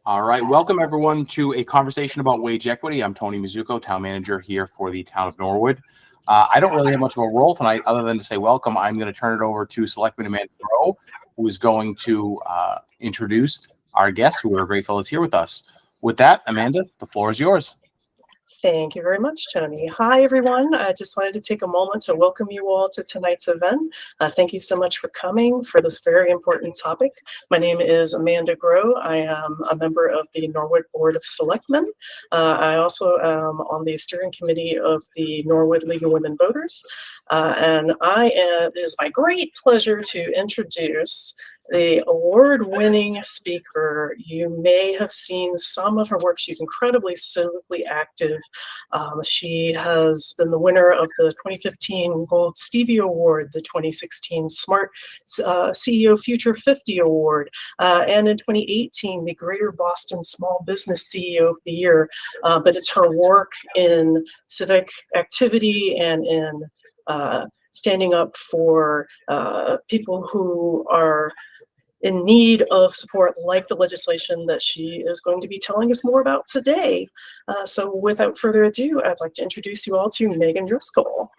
All right, welcome everyone to a conversation about wage equity. I'm Tony Mizuko, town manager here for the town of Norwood. I don't really have much of a role tonight other than to say welcome. I'm going to turn it over to Selectman Amanda Grow, who is going to introduce our guest, who we're grateful is here with us. With that, Amanda, the floor is yours. Thank you very much, Tony. Hi, everyone. I just wanted to take a moment to welcome you all to tonight's event. Thank you so much for coming for this very important topic. My name is Amanda Grow. I am a member of the Norwood Board of Selectmen. I also am on the steering committee of the Norwood League of Women Voters. It is my great pleasure to introduce the award-winning speaker. You may have seen some of her work. She's incredibly civically active. She has been the winner of the 2015 Gold Stevie Award, the 2016 Smart CEO Future 50 Award, and in 2018, the Greater Boston Small Business CEO of the Year. But it's her work in civic activity and in standing up for people who are in need of support, like the legislation that she is going to be telling us more about today. So without further ado, I'd like to introduce you all to Megan Driscoll.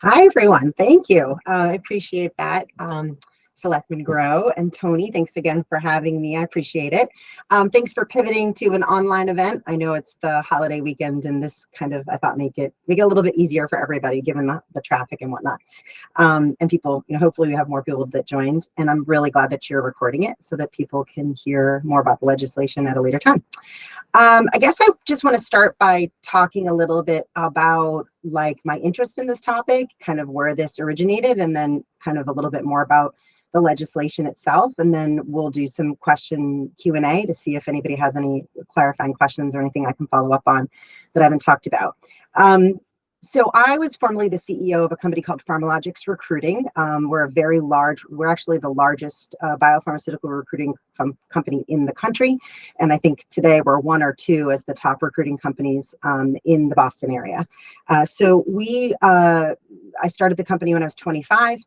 Hi, everyone. Thank you. I appreciate that. Selectman Grow and Tony, thanks again for having me. I appreciate it. Thanks for pivoting to an online event. I know it's the holiday weekend, and this kind of, I thought, make it a little bit easier for everybody, given the traffic and whatnot. And people, hopefully we have more people that joined. And I'm really glad that you're recording it so that people can hear more about the legislation at a later time. I guess I just want to start by talking a little bit about my interest in this topic, kind of where this originated, and then kind of a little bit more about the legislation itself, and then we'll do some question Q&A to see if anybody has any clarifying questions or anything I can follow up on that I haven't talked about. So I was formerly the CEO of a company called Pharmalogics Recruiting. We're actually the largest biopharmaceutical recruiting company in the country. And I think today we're one or two as the top recruiting companies in the Boston area. I started the company when I was 25.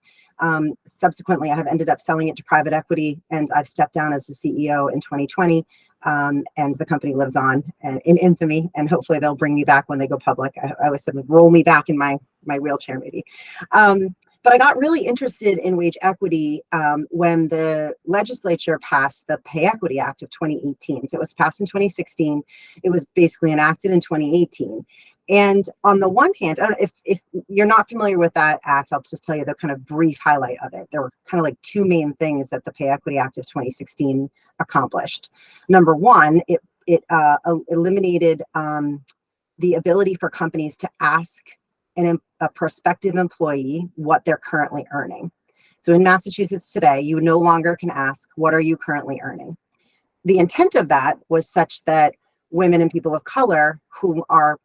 Subsequently, I have ended up selling it to private equity, and I've stepped down as the CEO in 2020. And the company lives on in infamy, and hopefully they'll bring me back when they go public. I always said, roll me back in my wheelchair, maybe. But I got really interested in wage equity when the legislature passed the Pay Equity Act of 2018. So it was passed in 2016. It was basically enacted in 2018. And on the one hand, I don't know if you're not familiar with that act, I'll just tell you the kind of brief highlight of it. There were kind of like two main things that the Pay Equity Act of 2016 accomplished. Number one, it eliminated the ability for companies to ask a prospective employee what they're currently earning. So in Massachusetts today, you no longer can ask, what are you currently earning? The intent of that was such that women and people of color who are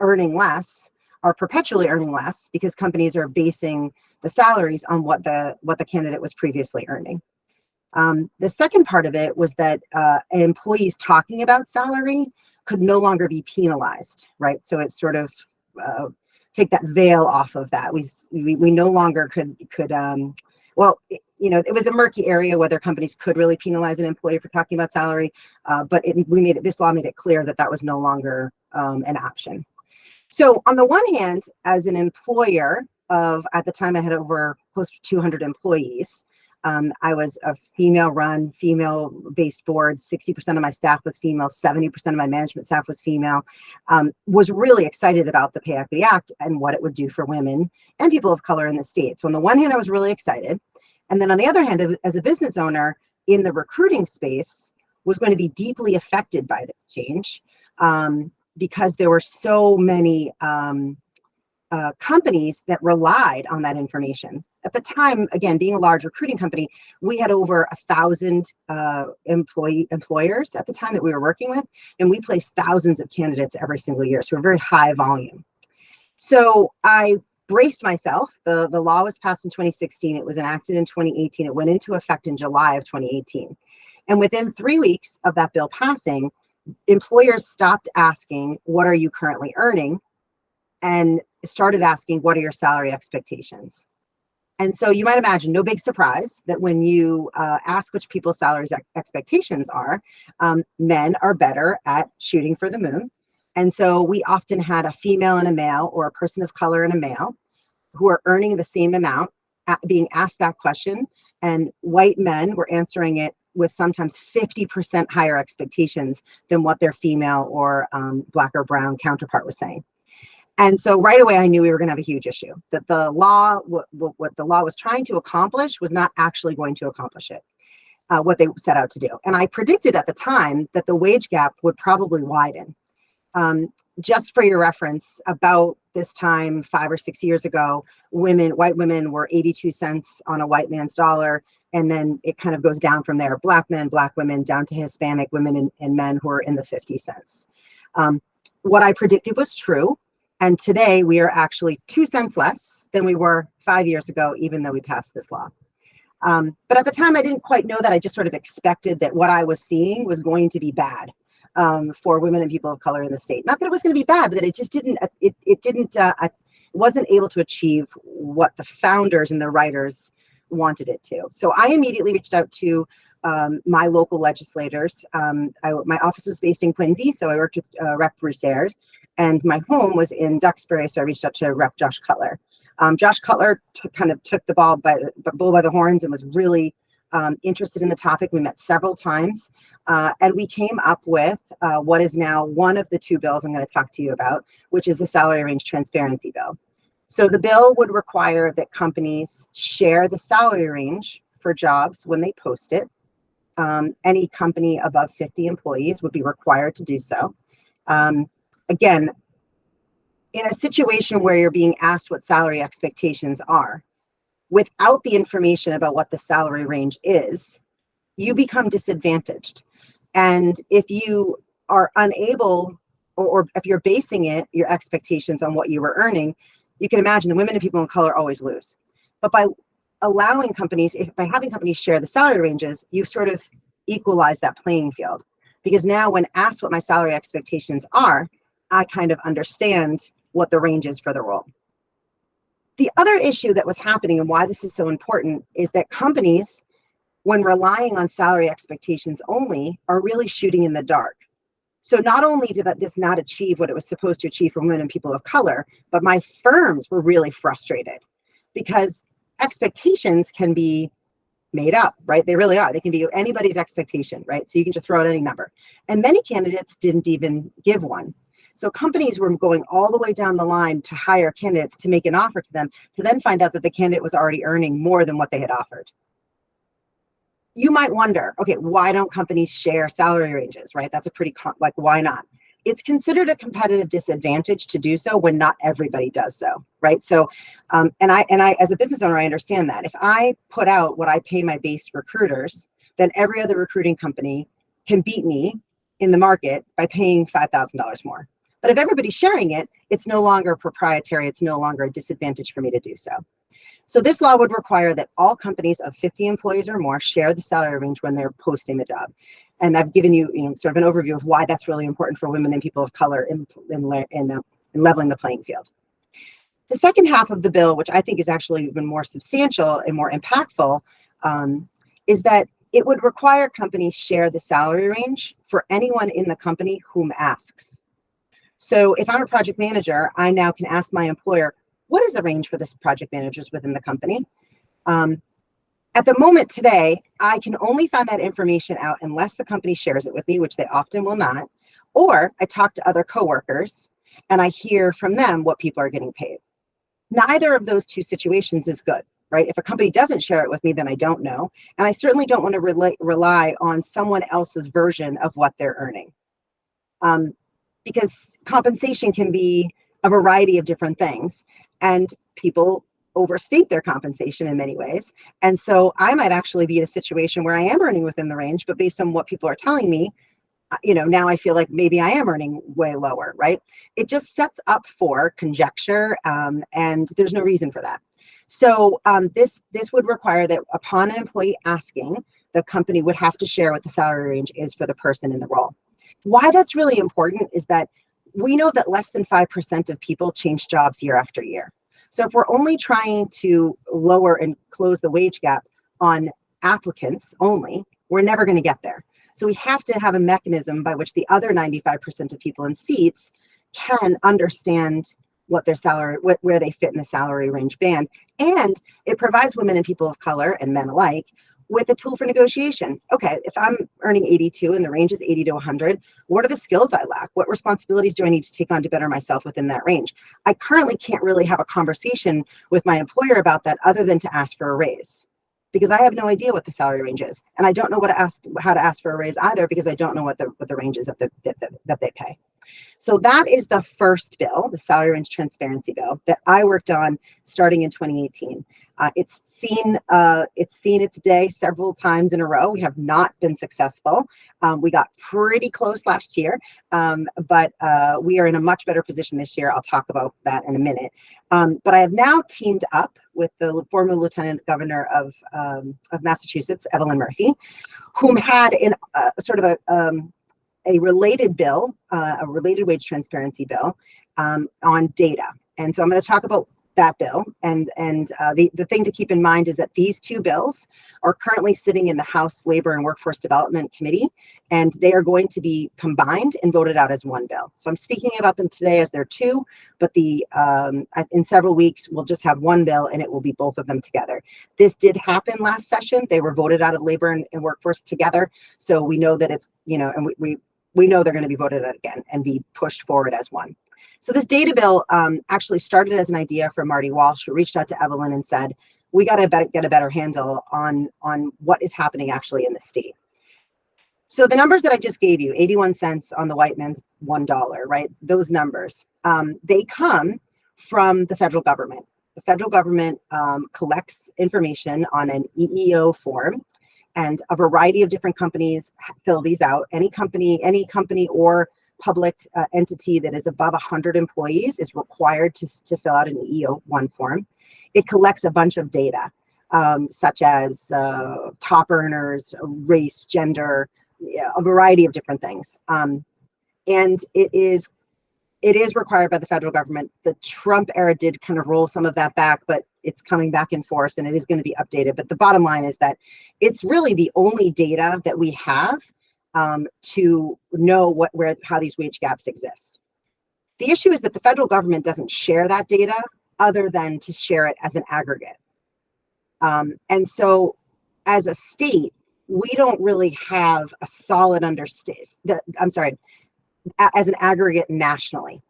earning less are perpetually earning less because companies are basing the salaries on what the candidate was previously earning. The second part of it was that employees talking about salary could no longer be penalized, right? So it sort of take that veil off of that. We no longer could it was a murky area whether companies could really penalize an employee for talking about salary, but this law made it clear that was no longer an option. So on the one hand, as an employer at the time I had over close to 200 employees. I was a female-run, female-based board. 60% of my staff was female. 70% of my management staff was female. Was really excited about the Pay Equity Act and what it would do for women and people of color in the state. So on the one hand, I was really excited. And then on the other hand, as a business owner in the recruiting space, was going to be deeply affected by this change. Because there were so many companies that relied on that information. At the time, again, being a large recruiting company, we had over 1,000 employers at the time that we were working with, and we placed thousands of candidates every single year. So we're very high volume. So I braced myself. The law was passed in 2016. It was enacted in 2018. It went into effect in July of 2018. And within 3 weeks of that bill passing, employers stopped asking, what are you currently earning? And started asking, what are your salary expectations? And so you might imagine, no big surprise that when you ask which people's salaries expectations are, men are better at shooting for the moon. And so we often had a female and a male, or a person of color and a male, who are earning the same amount being asked that question, and white men were answering it with sometimes 50% higher expectations than what their female or Black or brown counterpart was saying. And so right away, I knew we were going to have a huge issue, that the law, what the law was trying to accomplish was not actually going to accomplish it, what they set out to do. And I predicted at the time that the wage gap would probably widen. Just for your reference, about this time, 5 or 6 years ago, white women were 82 cents on a white man's dollar. And then it kind of goes down from there. Black men, Black women, down to Hispanic women and men who are in the 50 cents. What I predicted was true. And today we are actually 2 cents less than we were 5 years ago, even though we passed this law. But at the time, I didn't quite know that. I just sort of expected that what I was seeing was going to be bad for women and people of color in the state. Not that it was going to be bad, but that it just didn't, it wasn't able to achieve what the founders and the writers wanted it to. So I immediately reached out to my local legislators. My office was based in Quincy, so I worked with Rep. Bruce Ayers, and my home was in Duxbury, so I reached out to Rep. Josh Cutler. Josh Cutler kind of took the bull by the horns and was really interested in the topic. We met several times, and we came up with what is now one of the 2 bills I'm going to talk to you about, which is the salary range transparency bill. So the bill would require that companies share the salary range for jobs when they post it. Any company above 50 employees would be required to do so. Again, in a situation where you're being asked what salary expectations are, without the information about what the salary range is, you become disadvantaged. And if you are unable, or if you're basing your expectations on what you were earning, you can imagine the women and people of color always lose. But by allowing companies, by having companies share the salary ranges, you sort of equalize that playing field. Because now when asked what my salary expectations are, I kind of understand what the range is for the role. The other issue that was happening and why this is so important is that companies, when relying on salary expectations only, are really shooting in the dark. So not only did this not achieve what it was supposed to achieve for women and people of color, but my firms were really frustrated because expectations can be made up, right? They really are. They can be anybody's expectation, right? So you can just throw out any number. And many candidates didn't even give one. So companies were going all the way down the line to hire candidates to make an offer to them, to then find out that the candidate was already earning more than what they had offered. You might wonder, okay, why don't companies share salary ranges, right? That's a pretty, why not? It's considered a competitive disadvantage to do so when not everybody does so, right? So, and I, as a business owner, I understand that. If I put out what I pay my base recruiters, then every other recruiting company can beat me in the market by paying $5,000 more. But if everybody's sharing it, it's no longer proprietary. It's no longer a disadvantage for me to do so. So this law would require that all companies of 50 employees or more share the salary range when they're posting the job. And I've given you, sort of an overview of why that's really important for women and people of color in leveling the playing field. The second half of the bill, which I think is actually even more substantial and more impactful, is that it would require companies share the salary range for anyone in the company whom asks. So if I'm a project manager, I now can ask my employer, what is the range for this project managers within the company? At the moment today, I can only find that information out unless the company shares it with me, which they often will not, or I talk to other coworkers and I hear from them what people are getting paid. Neither of those 2 situations is good, right? If a company doesn't share it with me, then I don't know. And I certainly don't want to rely on someone else's version of what they're earning. Because compensation can be a variety of different things, and people overstate their compensation in many ways. And so I might actually be in a situation where I am earning within the range, but based on what people are telling me, now I feel like maybe I am earning way lower, right? It just sets up for conjecture, and there's no reason for that. So this would require that upon an employee asking, the company would have to share what the salary range is for the person in the role. Why that's really important is that we know that less than 5% of people change jobs year after year. So if we're only trying to lower and close the wage gap on applicants only, we're never going to get there. So we have to have a mechanism by which the other 95% of people in seats can understand what their salary, where they fit in the salary range band. And it provides women and people of color and men alike with a tool for negotiation. Okay, if I'm earning 82 and the range is 80 to 100, what are the skills I lack? What responsibilities do I need to take on to better myself within that range? I currently can't really have a conversation with my employer about that other than to ask for a raise, because I have no idea what the salary range is. And I don't know how to ask for a raise either, because I don't know what the range is that they pay. So that is the first bill, the salary range transparency bill, that I worked on starting in 2018. It's seen its day several times in a row. We have not been successful. We got pretty close last year, but we are in a much better position this year. I'll talk about that in a minute. But I have now teamed up with the former Lieutenant Governor of Massachusetts, Evelyn Murphy, whom had a related bill, a related wage transparency bill on data. And so I'm going to talk about that bill. And the thing to keep in mind is that these two bills are currently sitting in the House Labor and Workforce Development Committee, and they are going to be combined and voted out as one bill. So I'm speaking about them today as they're two, but in several weeks, we'll just have one bill and it will be both of them together. This did happen last session. They were voted out of Labor and Workforce together. So we know that it's, and we know they're going to be voted out again and be pushed forward as one. So this data bill actually started as an idea from Marty Walsh, who reached out to Evelyn and said, we got to get a better handle on what is happening actually in the state. So the numbers that I just gave you, 81 cents on the white man's $1, right? Those numbers, they come from the federal government. The federal government collects information on an EEO form, and a variety of different companies fill these out. Any company or public entity that is above 100 employees is required to fill out an EEO-1 form. It collects a bunch of data, such as top earners, race, gender, a variety of different things. And it is required by the federal government. The Trump era did kind of roll some of that back, but it's coming back in force and it is going to be updated. But the bottom line is that it's really the only data that we have to know how these wage gaps exist. The issue is that the federal government doesn't share that data other than to share it as an aggregate. And so as a state, we don't really have a solid as an aggregate nationally.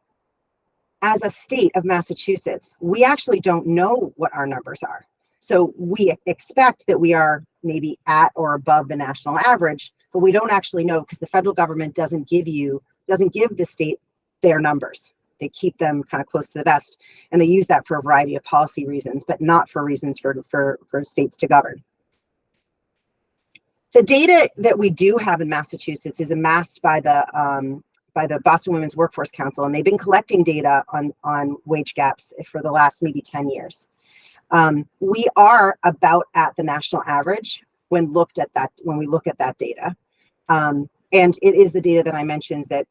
As a state of Massachusetts, we actually don't know what our numbers are. So we expect that we are maybe at or above the national average, but we don't actually know because the federal government doesn't give the state their numbers. They keep them kind of close to the vest, and they use that for a variety of policy reasons, but not for reasons for states to govern. The data that we do have in Massachusetts is amassed by the Boston Women's Workforce Council, and they've been collecting data on wage gaps for the last maybe 10 years. We are about at the national average when we look at that data. And it is the data that I mentioned that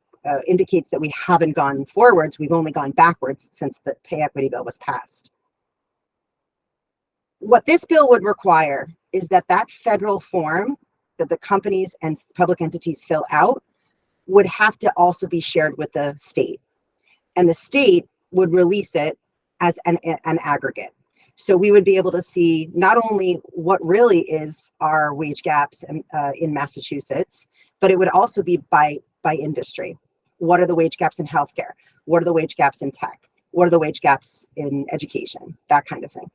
indicates that we haven't gone forwards, we've only gone backwards since the pay equity bill was passed. What this bill would require is that federal form that the companies and public entities fill out would have to also be shared with the state, and the state would release it as an aggregate. So we would be able to see not only what really is our wage gaps in Massachusetts, but it would also be by industry. What are the wage gaps in healthcare? What are the wage gaps in tech? What are the wage gaps in education? That kind of thing.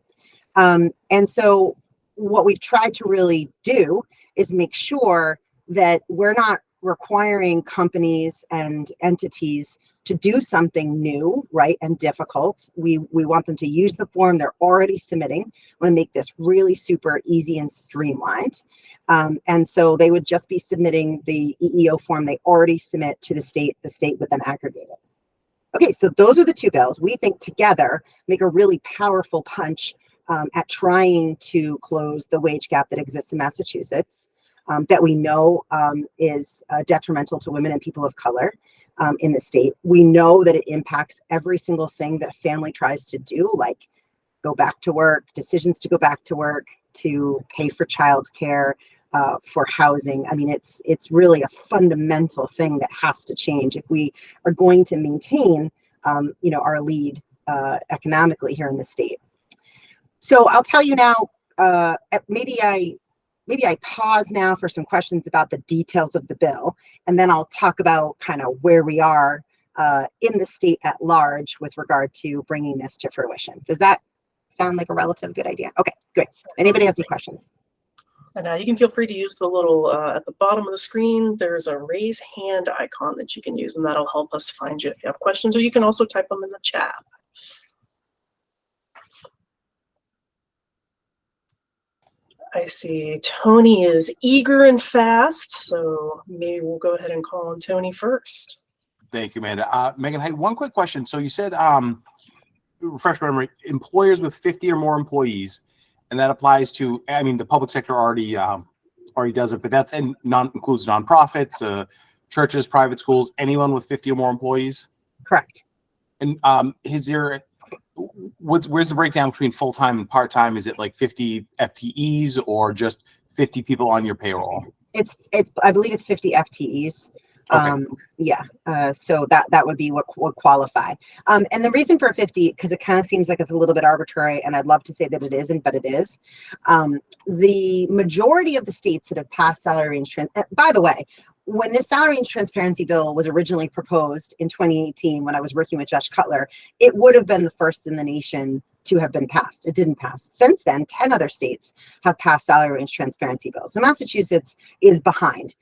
And so what we've tried to really do is make sure that we're not requiring companies and entities to do something new, right, and difficult. We want them to use the form they're already submitting. We want to make this really super easy and streamlined. And so they would just be submitting the EEO form they already submit to the state would then aggregate it. Okay, so those are the two bills. We think together make a really powerful punch at trying to close the wage gap that exists in Massachusetts, that we know is detrimental to women and people of color in the state. We know that it impacts every single thing that a family tries to do, like go back to work, decisions to go back to work, to pay for childcare, for housing. I mean, it's really a fundamental thing that has to change if we are going to maintain, our lead economically here in the state. So I'll tell you now. Maybe I pause now for some questions about the details of the bill, and then I'll talk about kind of where we are in the state at large with regard to bringing this to fruition. Does that sound like a relative good idea? Okay, good. Anybody has any questions? And you can feel free to use the little, at the bottom of the screen, there's a raise hand icon that you can use, and that'll help us find you if you have questions, or you can also type them in the chat. I see Tony is eager and fast, so maybe we'll go ahead and call on Tony first. Thank you, Amanda. Megan, hey, one quick question. So you said, refresh my memory, employers with 50 or more employees, and that applies to, I mean, the public sector already does it, but that's includes nonprofits, churches, private schools, anyone with 50 or more employees? Correct. And where's the breakdown between full-time and part-time? Is it like 50 FTEs or just 50 people on your payroll? It's I believe it's 50 FTEs. Okay. So that would be what would qualify. And the reason for 50, because it kind of seems like it's a little bit arbitrary, and I'd love to say that it isn't, but it is. The majority of the states that have passed salary range, by the way, when this salary and transparency bill was originally proposed in 2018, when I was working with Josh Cutler, it would have been the first in the nation to have been passed. It didn't pass. Since then, 10 other states have passed salary range transparency bills. So Massachusetts is behind.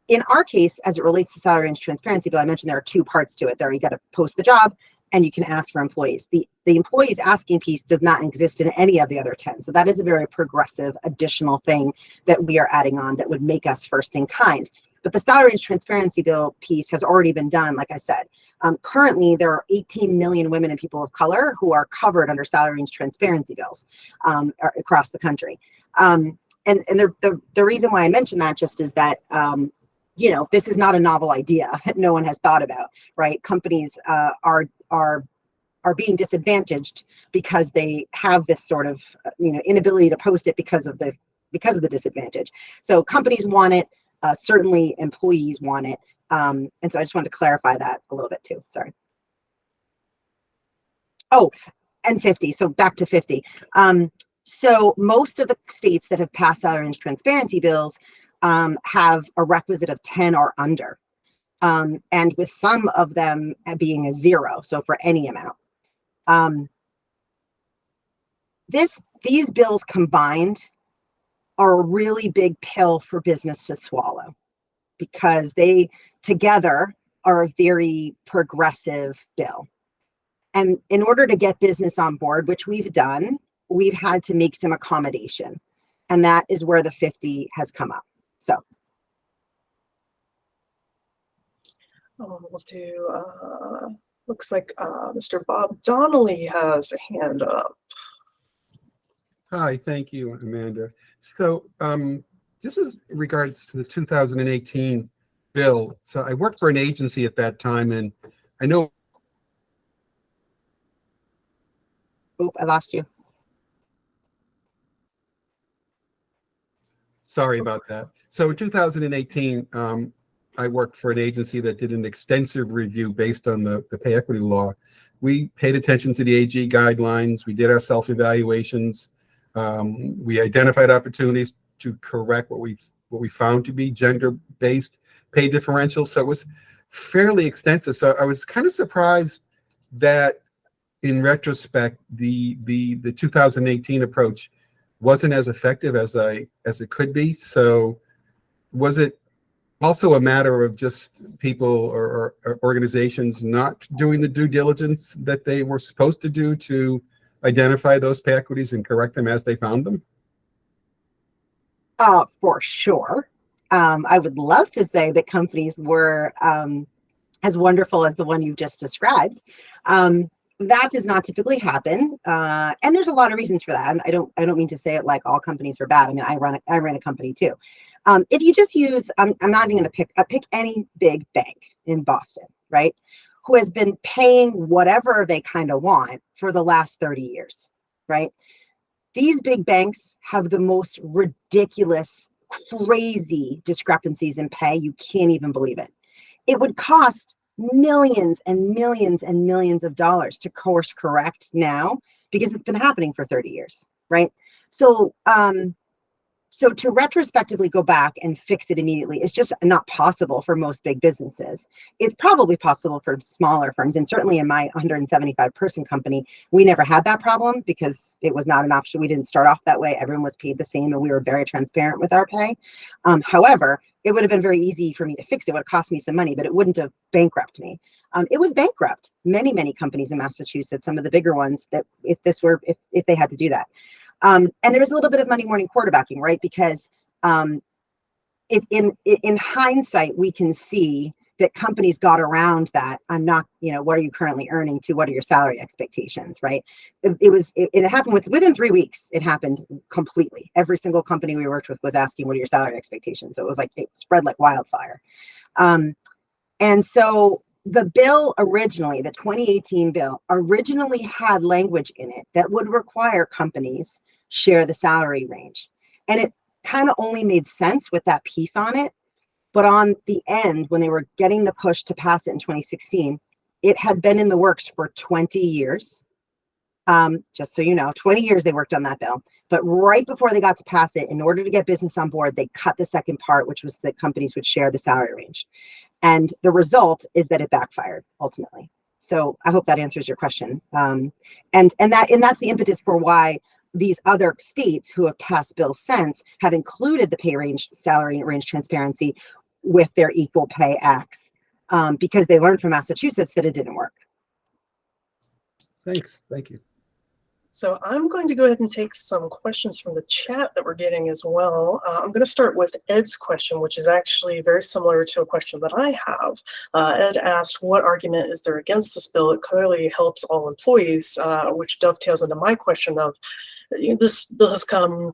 In our case, as it relates to salary range transparency bill, I mentioned there are two parts to it. There, you got to post the job, and you can ask for employees. The employees asking piece does not exist in any of the other 10. So that is a very progressive additional thing that we are adding on that would make us first in kind. But the salary and transparency bill piece has already been done, like I said. Currently, there are 18 million women and people of color who are covered under salary and transparency bills across the country. And the reason why I mention that just is that this is not a novel idea that no one has thought about, right? Companies are being disadvantaged because they have this sort of inability to post it because of the disadvantage. So companies want it, certainly employees want it, and so I just wanted to clarify that a little bit too. Sorry. Oh, and 50. So back to 50. So most of the states that have passed salary and transparency bills have a requisite of 10 or under, and with some of them being a 0, so for any amount. These bills combined are a really big pill for business to swallow, because they together are a very progressive bill. And in order to get business on board, which we've done, we've had to make some accommodation, and that is where the 50 has come up. So we'll do, looks like Mr. Bob Donnelly has a hand up. Hi, thank you, Amanda. So this is in regards to the 2018 bill. So I worked for an agency at that time, and I know. Oop, I lost you. Sorry about that. So in 2018, I worked for an agency that did an extensive review based on the pay equity law. We paid attention to the AG guidelines. We did our self-evaluations. We identified opportunities to correct what we found to be gender-based pay differentials. So it was fairly extensive. So I was kind of surprised that, in retrospect, the 2018 approach wasn't as effective as it could be. So was it also a matter of just people or organizations not doing the due diligence that they were supposed to do to identify those pay equities and correct them as they found them? For sure. I would love to say that companies were as wonderful as the one you just described. That does not typically happen, and there's a lot of reasons for that. And I don't mean to say it like all companies are bad. I mean, I ran a company too. If you just use, I'm not even going to pick any big bank in Boston, right, who has been paying whatever they kind of want for the last 30 years, right? These big banks have the most ridiculous, crazy discrepancies in pay. You can't even believe it. It would cost millions and millions and millions of dollars to course correct now because it's been happening for 30 years, right? So, so to retrospectively go back and fix it immediately is just not possible for most big businesses. It's probably possible for smaller firms. And certainly in my 175 person company, we never had that problem because it was not an option. We didn't start off that way. Everyone was paid the same and we were very transparent with our pay. However, it would have been very easy for me to fix it. It would have cost me some money, but it wouldn't have bankrupt me. It would bankrupt many, many companies in Massachusetts, some of the bigger ones that if they had to do that. And there was a little bit of money morning quarterbacking, right? Because in hindsight, we can see that companies got around that. I'm not, what are you currently earning to what are your salary expectations, right? It happened within 3 weeks. It happened completely. Every single company we worked with was asking, what are your salary expectations? So it was like, it spread like wildfire. And so the bill originally, the 2018 bill, originally had language in it that would require companies share the salary range. And it kind of only made sense with that piece on it. But on the end, when they were getting the push to pass it in 2016, it had been in the works for 20 years. Just so you know, 20 years they worked on that bill. But right before they got to pass it, in order to get business on board, they cut the second part, which was that companies would share the salary range. And the result is that it backfired ultimately. So I hope that answers your question. And that's the impetus for why these other states who have passed bills since have included the pay range, salary range transparency with their equal pay acts, because they learned from Massachusetts that it didn't work. Thanks. Thank you. So I'm going to go ahead and take some questions from the chat that we're getting as well. I'm going to start with Ed's question, which is actually very similar to a question that I have. Ed asked, what argument is there against this bill? It clearly helps all employees, which dovetails into my question of, this bill has come,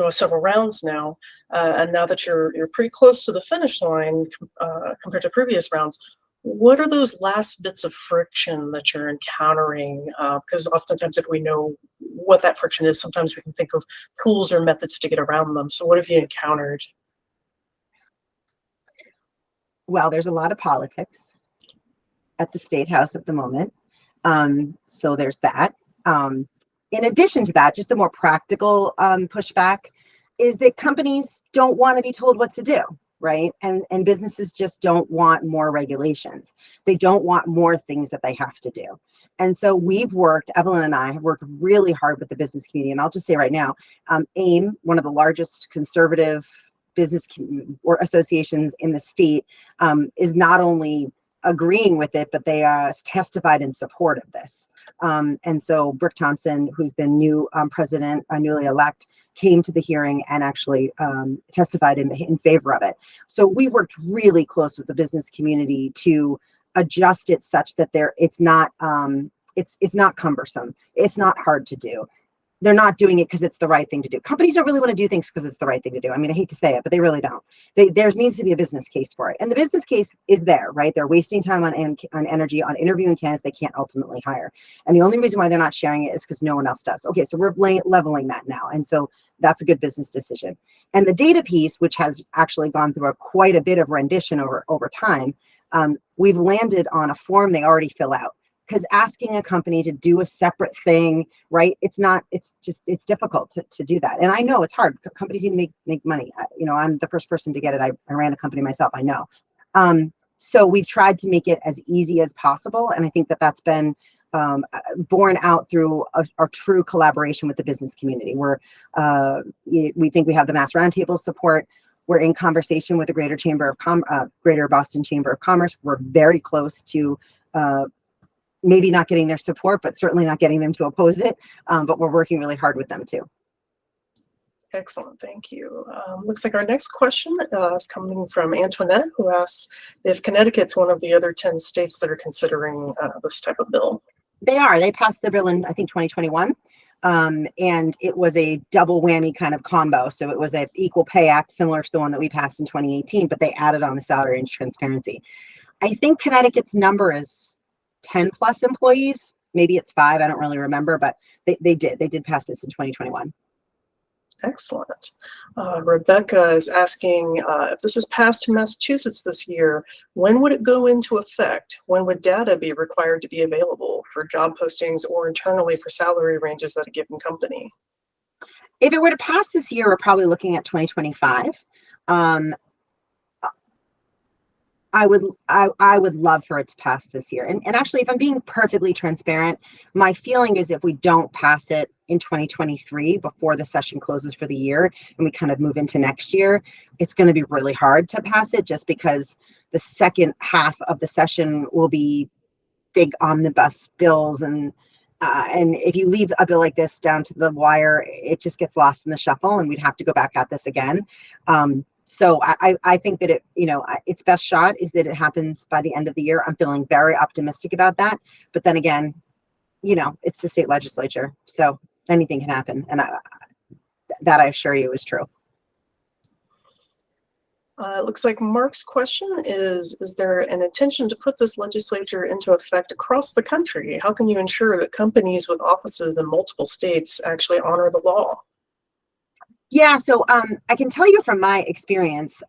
several rounds now, and now that you're pretty close to the finish line compared to previous rounds. What are those last bits of friction that you're encountering? Because oftentimes if we know what that friction is, sometimes we can think of tools or methods to get around them. So what have you encountered? Well, there's a lot of politics at the State House at the moment. So there's that. In addition to that, just the more practical pushback is that companies don't want to be told what to do. Right. And businesses just don't want more regulations. They don't want more things that they have to do. And so Evelyn and I have worked really hard with the business community. And I'll just say right now, AIM, one of the largest conservative business or associations in the state, is not only agreeing with it, but they testified in support of this. And so Brooke Thompson, who's the new president, newly elect, came to the hearing and actually testified in favor of it. So we worked really close with the business community to adjust it such that it's not cumbersome. It's not hard to do. They're not doing it because it's the right thing to do. Companies don't really want to do things because it's the right thing to do. I mean, I hate to say it, but they really don't. There needs to be a business case for it. And the business case is there, right? They're wasting time on energy, on interviewing candidates they can't ultimately hire. And the only reason why they're not sharing it is because no one else does. Okay, so we're leveling that now. And so that's a good business decision. And the data piece, which has actually gone through quite a bit of rendition over time, we've landed on a form they already fill out. Because asking a company to do a separate thing, right? It's difficult to do that. And I know it's hard. Companies need to make money. I'm the first person to get it. I ran a company myself, I know. So we've tried to make it as easy as possible. And I think that's been borne out through our true collaboration with the business community. We think we have the Mass Roundtable support. We're in conversation with the Greater Boston Chamber of Commerce. We're very close to maybe not getting their support, but certainly not getting them to oppose it. But we're working really hard with them too. Excellent, thank you. Looks like our next question is coming from Antoinette, who asks if Connecticut's one of the other 10 states that are considering this type of bill. They are. They passed the bill in, I think, 2021. And it was a double whammy kind of combo. So it was an equal pay act similar to the one that we passed in 2018, but they added on the salary and transparency. I think Connecticut's number is 10 plus employees. maybe it's 5. I don't really remember, but they did pass this in 2021. Excellent. Rebecca is asking if this is passed in Massachusetts this year, when would it go into effect? When would data be required to be available for job postings or internally for salary ranges at a given company? If it were to pass this year, we're probably looking at 2025. I would love for it to pass this year. And actually, if I'm being perfectly transparent, my feeling is if we don't pass it in 2023 before the session closes for the year and we kind of move into next year, it's going to be really hard to pass it, just because the second half of the session will be big omnibus bills, and if you leave a bill like this down to the wire, it just gets lost in the shuffle and we'd have to go back at this again. So I think that its best shot is that it happens by the end of the year. I'm feeling very optimistic about that. But then again, it's the state legislature, so anything can happen. And that I assure you is true. It looks like Mark's question is there an intention to put this legislature into effect across the country? How can you ensure that companies with offices in multiple states actually honor the law? Yeah, so I can tell you from my experience,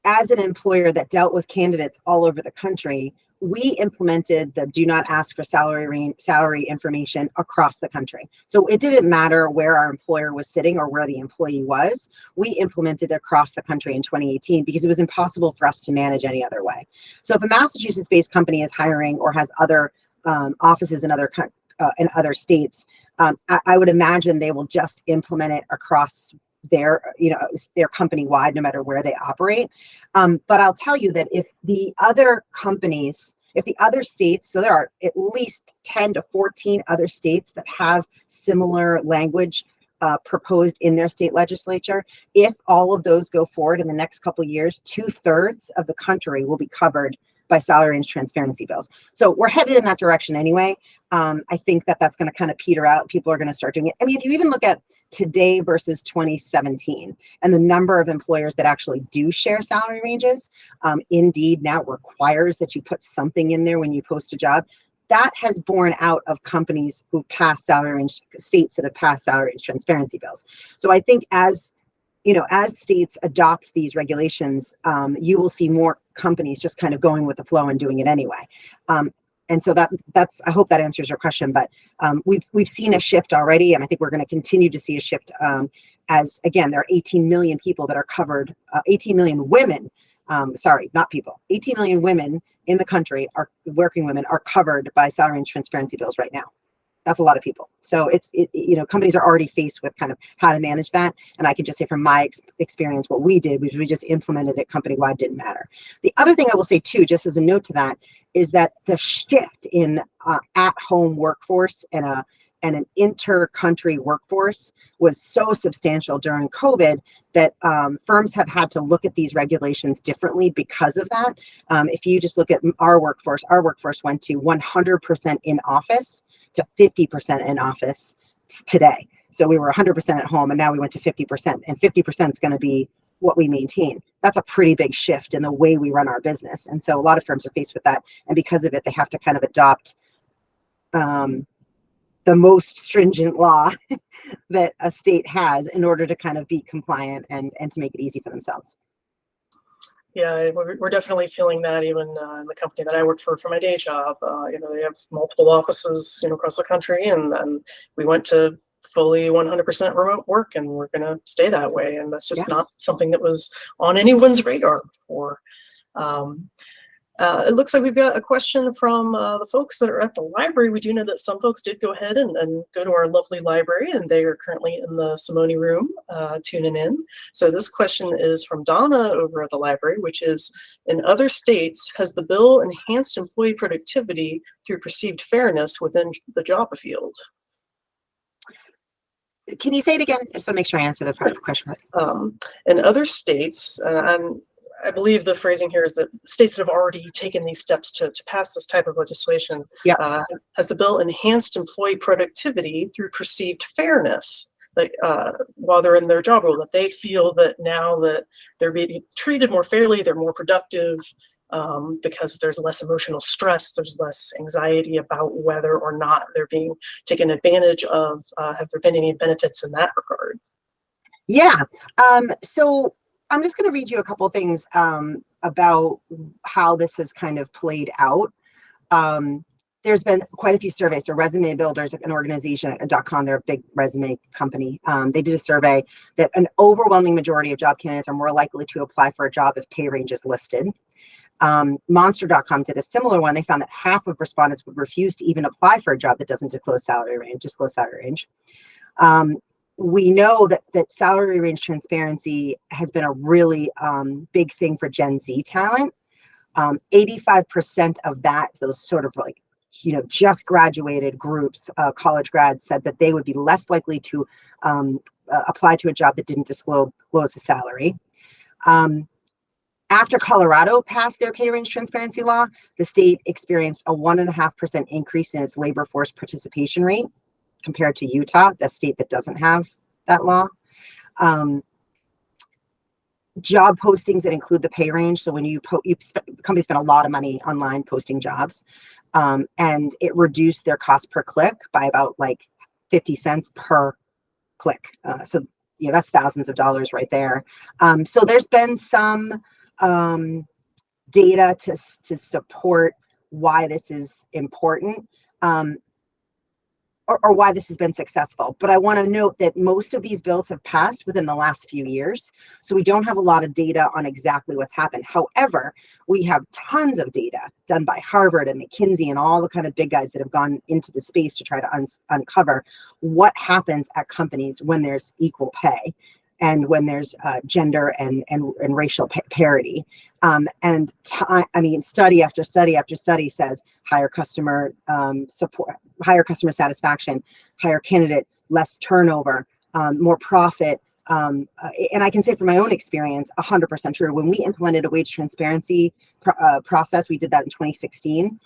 as an employer that dealt with candidates all over the country, we implemented the do not ask for salary information across the country. So it didn't matter where our employer was sitting or where the employee was. We implemented it across the country in 2018 because it was impossible for us to manage any other way. So if a Massachusetts-based company is hiring or has other offices in other states, I would imagine they will just implement it across their company wide, no matter where they operate. But I'll tell you that if the other states, so there are at least 10 to 14 other states that have similar language proposed in their state legislature, if all of those go forward in the next couple of years, 2/3 of the country will be covered by salary range transparency bills. So we're headed in that direction anyway. I think that that's going to kind of peter out. People are going to start doing it. I mean, if you even look at today versus 2017 and the number of employers that actually do share salary ranges, Indeed now requires that you put something in there when you post a job. That has borne out of companies who pass salary range, states that have passed salary range transparency bills. So I think as states adopt these regulations, you will see more companies just kind of going with the flow and doing it anyway. And so that's, I hope that answers your question, but we've seen a shift already, and I think we're going to continue to see a shift as, again, there are 18 million people that are covered, 18 million women, sorry, not people, 18 million women in the country, working women, are covered by salary and transparency bills right now. That's a lot of people. So companies are already faced with kind of how to manage that. And I can just say from my experience, what we did was we just implemented it company-wide, didn't matter. The other thing I will say too, just as a note to that, is that the shift in at-home workforce and an inter-country workforce was so substantial during COVID that firms have had to look at these regulations differently because of that. If you just look at our workforce went to 100% in office to 50% in office today. So we were 100% at home, and now we went to 50%, and 50% is going to be what we maintain. That's a pretty big shift in the way we run our business. And so a lot of firms are faced with that. And because of it, they have to kind of adopt the most stringent law that a state has in order to kind of be compliant and to make it easy for themselves. Yeah, we're definitely feeling that even in the company that I work for my day job. They have multiple offices, across the country, and we went to fully 100% remote work, and we're going to stay that way. And that's just not something that was on anyone's radar before. It looks like we've got a question from the folks that are at the library. We do know that some folks did go ahead and go to our lovely library, and they are currently in the Simone room tuning in. So this question is from Donna over at the library, which is, in other states, has the bill enhanced employee productivity through perceived fairness within the job field? Can you say it again? Just want to make sure I answer the question. In other states, and I believe the phrasing here is that states that have already taken these steps to pass this type of legislation, has the bill enhanced employee productivity through perceived fairness, like while they're in their job role, that they feel that now that they're being treated more fairly, they're more productive, because there's less emotional stress, there's less anxiety about whether or not they're being taken advantage of. Have there been any benefits in that regard? Yeah. So I'm just going to read you a couple things about how this has kind of played out. There's been quite a few surveys. So Resume Builders, an organization, .com, they're a big resume company. They did a survey that an overwhelming majority of job candidates are more likely to apply for a job if pay range is listed. Monster.com did a similar one. They found that half of respondents would refuse to even apply for a job that doesn't disclose salary range. We know that salary range transparency has been a really big thing for Gen Z talent. 85% of that, those sort of like, just graduated groups, college grads, said that they would be less likely to apply to a job that didn't disclose the salary. After Colorado passed their pay range transparency law, the state experienced a 1.5% increase in its labor force participation rate compared to Utah, the state that doesn't have that law. Job postings that include the pay range. So when companies spend a lot of money online posting jobs, and it reduced their cost per click by about like 50 cents per click. So that's thousands of dollars right there. So there's been some data to support why this is important. Or why this has been successful. But I want to note that most of these bills have passed within the last few years. So we don't have a lot of data on exactly what's happened. However, we have tons of data done by Harvard and McKinsey and all the kind of big guys that have gone into the space to try to uncover what happens at companies when there's equal pay and when there's gender and racial parity. Study after study after study says higher customer support, higher customer satisfaction, higher candidate, less turnover, more profit. And I can say from my own experience, 100% true. When we implemented a wage transparency process, we did that in 2016.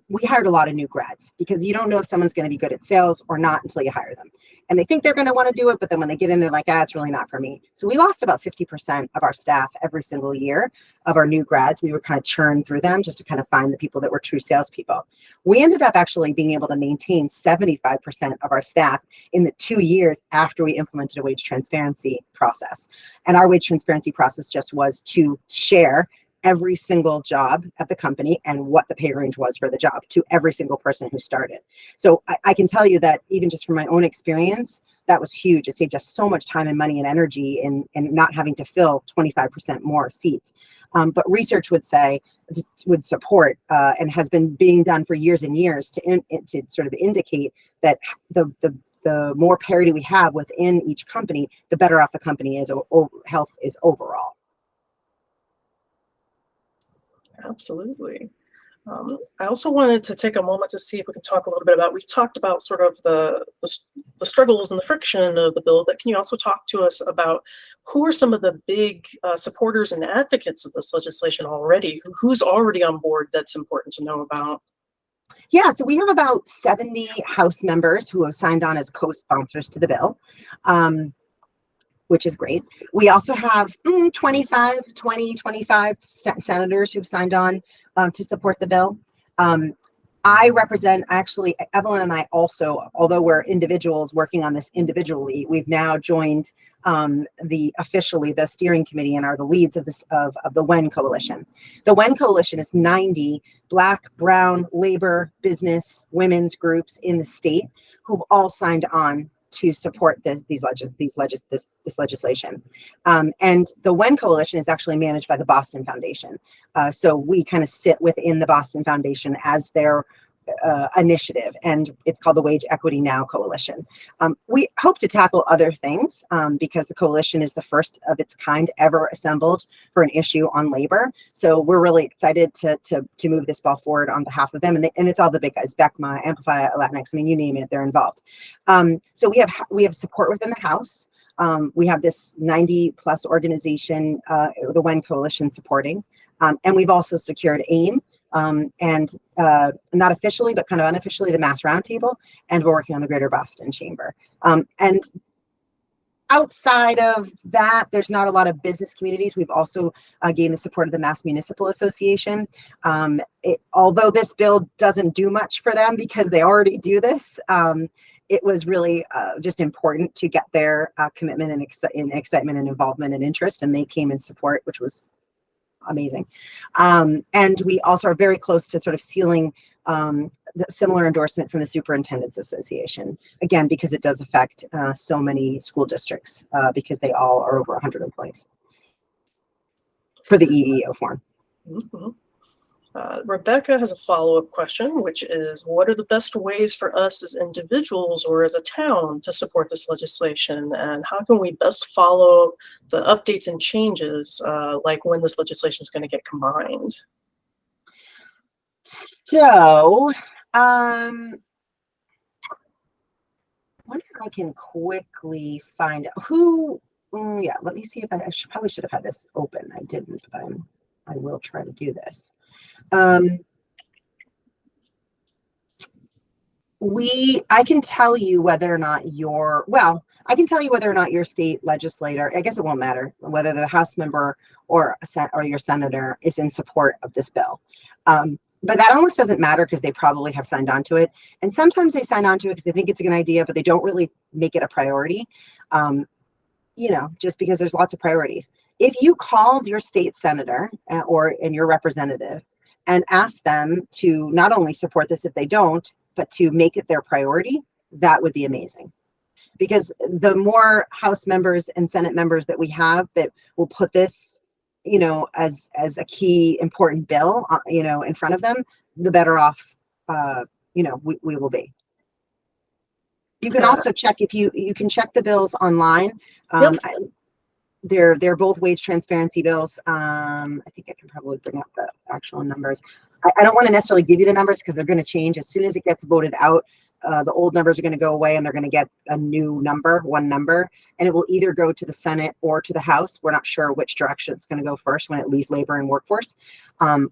We hired a lot of new grads because you don't know if someone's going to be good at sales or not until you hire them. And they think they're going to want to do it, but then when they get in, they're like, it's really not for me. So we lost about 50% of our staff every single year of our new grads. We would kind of churn through them just to kind of find the people that were true salespeople. We ended up actually being able to maintain 75% of our staff in the 2 years after we implemented a wage transparency process. And our wage transparency process just was to share every single job at the company and what the pay range was for the job to every single person who started. So I can tell you that even just from my own experience, that was huge. It saved us so much time and money and energy in not having to fill 25% more seats. But research would support and has been being done for years and years to sort of indicate that the more parity we have within each company, the better off the company is, or health is overall. Absolutely. I also wanted to take a moment to see if we can talk a little bit about, we've talked about sort of the struggles and the friction of the bill, but can you also talk to us about who are some of the big supporters and advocates of this legislation already? Who's already on board that's important to know about? Yeah, so we have about 70 House members who have signed on as co-sponsors to the bill. Which is great. We also have 25 senators who've signed on to support the bill. I represent, actually, Evelyn and I also, although we're individuals working on this individually, we've now joined officially the steering committee and are the leads of the WEN Coalition. The WEN Coalition is 90 Black, Brown, labor, business, women's groups in the state who've all signed on to support this legislation. And the WEN Coalition is actually managed by the Boston Foundation. So we kind of sit within the Boston Foundation as their initiative, and it's called the Wage Equity Now Coalition. We hope to tackle other things because the coalition is the first of its kind ever assembled for an issue on labor. So we're really excited to move this ball forward on behalf of them. And it's all the big guys, BECMA, Amplify, Latinx, I mean, you name it, they're involved. So we have support within the House. We have this 90+ organization, the WEN Coalition supporting. And we've also secured AIM, and not officially, but kind of unofficially, the Mass Roundtable, and we're working on the Greater Boston Chamber. And outside of that, there's not a lot of business communities. We've also gained the support of the Mass Municipal Association. Although this bill doesn't do much for them because they already do this, it was really just important to get their commitment and excitement and involvement and interest, and they came in support, which was amazing. And we also are very close to sort of sealing the similar endorsement from the Superintendent's Association, again, because it does affect so many school districts because they all are over 100 employees for the EEO form. Mm-hmm. Rebecca has a follow-up question, which is, what are the best ways for us as individuals or as a town to support this legislation? And how can we best follow the updates and changes, like when this legislation is going to get combined? So, I wonder if I can quickly find out who, yeah, let me see if I probably should have had this open. I didn't, but I will try to do this. I can tell you whether or not I can tell you whether or not your state legislator, I guess it won't matter whether the House member or your senator is in support of this bill. But that almost doesn't matter because they probably have signed on to it. And sometimes they sign on to it because they think it's a good idea, but they don't really make it a priority. Just because there's lots of priorities. If you called your state senator and your representative and asked them to not only support this if they don't, but to make it their priority, that would be amazing. Because the more House members and Senate members that we have that will put this, as a key important bill, in front of them, the better off, we will be. You can also check you can check the bills online. Yep. They're both wage transparency bills. I think I can probably bring up the actual numbers. I don't want to necessarily give you the numbers because they're going to change as soon as it gets voted out. The old numbers are going to go away and they're going to get a new number, one number, and it will either go to the Senate or to the House. We're not sure which direction it's going to go first when it leaves labor and workforce.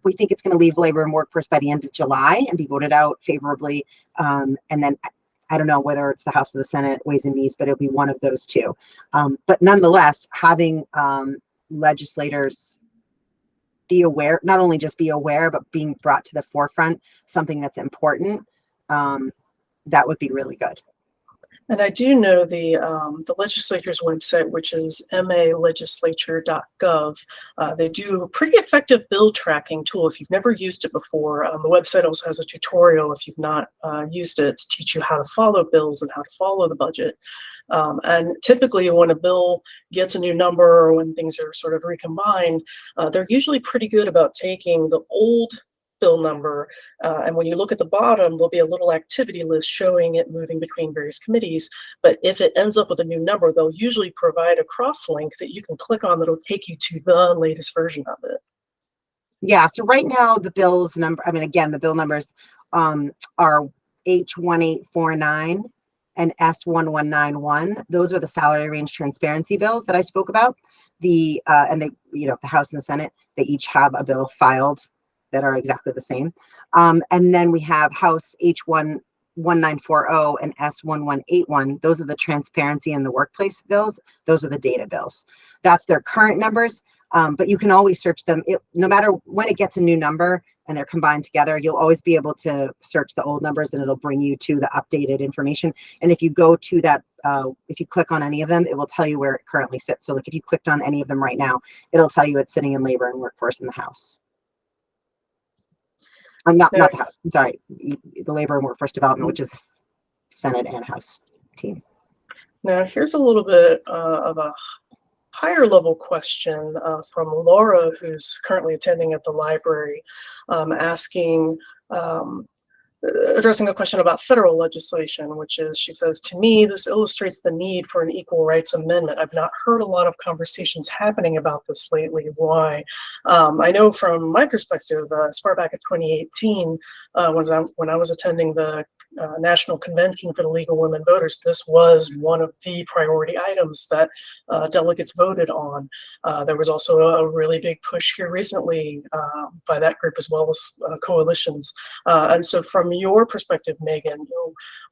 We think it's going to leave labor and workforce by the end of July and be voted out favorably. And then I don't know whether it's the House or the Senate, Ways and Means, but it'll be one of those two. But nonetheless, having legislators be aware, not only just be aware, but being brought to the forefront, something that's important, that would be really good. And I do know the legislature's website, which is malegislature.gov. They do a pretty effective bill tracking tool if you've never used it before. The website also has a tutorial if you've not used it to teach you how to follow bills and how to follow the budget. And typically when a bill gets a new number or when things are sort of recombined, they're usually pretty good about taking the old bill number, and when you look at the bottom, there'll be a little activity list showing it moving between various committees. But if it ends up with a new number, they'll usually provide a cross link that you can click on that'll take you to the latest version of it. Yeah, so right now the bill's number, the bill numbers are H1849 and S1191. Those are the salary range transparency bills that I spoke about. The House and the Senate, they each have a bill filed that are exactly the same. And then we have House H1940 and S1181. Those are the transparency and the workplace bills. Those are the data bills. That's their current numbers, but you can always search them. No matter when it gets a new number and they're combined together, you'll always be able to search the old numbers and it'll bring you to the updated information. And if you go to that, if you click on any of them, it will tell you where it currently sits. So like if you clicked on any of them right now, it'll tell you it's sitting in labor and workforce in the House. Not the House, I'm sorry, the Labor and Workforce Development, which is Senate and House team. Now, here's a little bit of a higher level question from Laura, who's currently attending at the library, addressing a question about federal legislation, which is, she says, to me, this illustrates the need for an equal rights amendment. I've not heard a lot of conversations happening about this lately. Why? I know from my perspective, as far back as 2018, when I was attending the National Convention for the League of Women Voters, this was one of the priority items that delegates voted on. There was also a really big push here recently by that group as well as coalitions. And so from your perspective, Megan,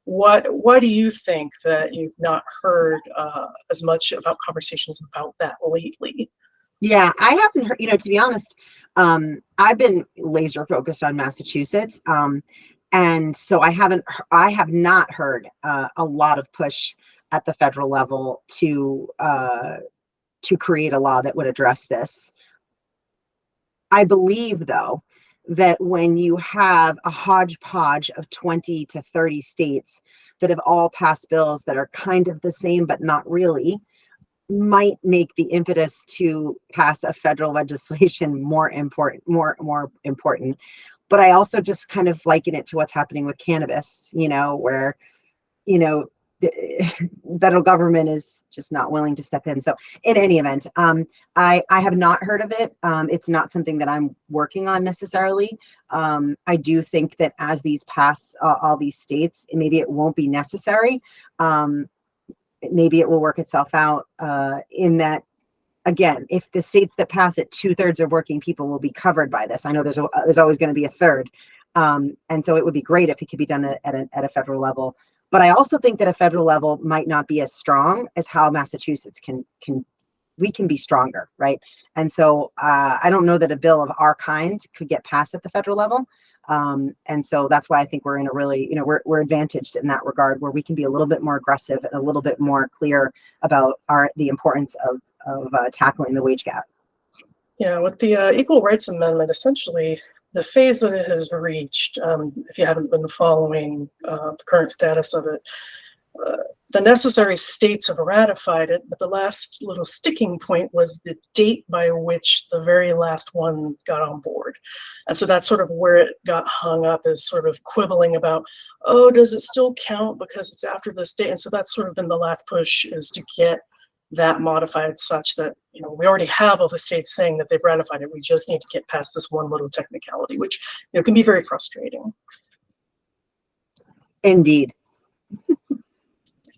why do you think that you've not heard as much about conversations about that lately? Yeah, I haven't heard, to be honest, I've been laser focused on Massachusetts. And so I have not heard a lot of push at the federal level to create a law that would address this. I believe, though, that when you have a hodgepodge of 20 to 30 states that have all passed bills that are kind of the same, but not really, might make the impetus to pass a federal legislation more important. But I also just kind of liken it to what's happening with cannabis, where, the federal government is just not willing to step in. So in any event, I have not heard of it. It's not something that I'm working on necessarily. I do think that as these pass all these states, maybe it won't be necessary. Maybe it will work itself out in that, again, if the states that pass it, 2/3 of working people will be covered by this. I know there's always going to be a third. And so it would be great if it could be done at a federal level. But I also think that a federal level might not be as strong as how Massachusetts can be stronger, right? And so I don't know that a bill of our kind could get passed at the federal level. And so that's why I think we're in a really, we're advantaged in that regard, where we can be a little bit more aggressive and a little bit more clear about the importance of tackling the wage gap. Yeah, with the Equal Rights Amendment, essentially the phase that it has reached, if you haven't been following the current status of it, the necessary states have ratified it, but the last little sticking point was the date by which the very last one got on board. And so that's sort of where it got hung up, is sort of quibbling about, oh, does it still count because it's after this date? And so that's sort of been the last push, is to get that modified such that, we already have all the states saying that they've ratified it. We just need to get past this one little technicality, which can be very frustrating. Indeed.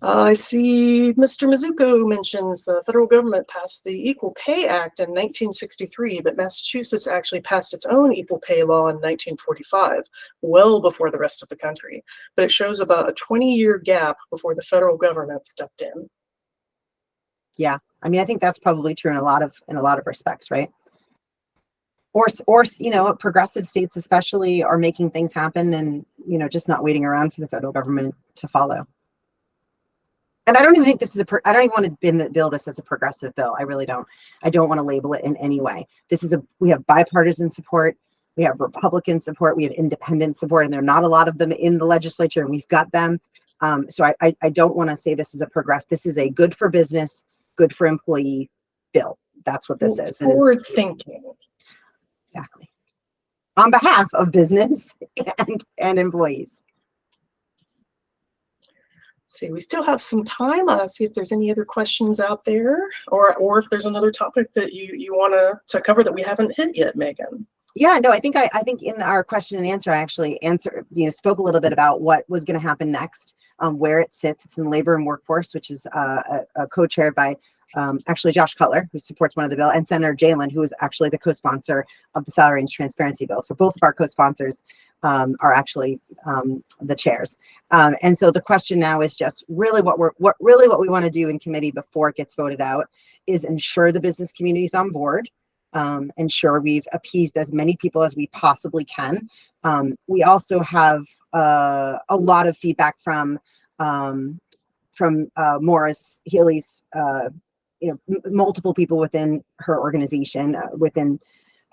I see Mr. Mizuko mentions the federal government passed the Equal Pay Act in 1963, but Massachusetts actually passed its own equal pay law in 1945, well before the rest of the country. But it shows about a 20-year gap before the federal government stepped in. Yeah, I mean, I think that's probably true in a lot of respects, right? Or progressive states especially are making things happen, and just not waiting around for the federal government to follow. And I don't even think this is I don't even want to bill this as a progressive bill. I really don't. I don't want to label it in any way. We have bipartisan support. We have Republican support. We have independent support, and there are not a lot of them in the legislature, and we've got them. So I don't want to say this is a This is a good for business, good for employee bill. That's what this is. Forward thinking. Exactly. On behalf of business and employees. See, we still have some time. See if there's any other questions out there, or if there's another topic that you want to cover that we haven't hit yet, Megan. Yeah, no, I think in our question and answer, I actually spoke a little bit about what was going to happen next, where it sits. It's in Labor and Workforce, which is co-chaired by actually Josh Cutler, who supports one of the bill, and Senator Jalen, who is actually the co-sponsor of the Salary and Transparency bill. So both of our co-sponsors are actually the chairs. And so the question now is just really what we want to do in committee before it gets voted out is ensure the business community is on board, ensure we've appeased as many people as we possibly can. We also have a lot of feedback from Morris Healy's multiple people within her organization, within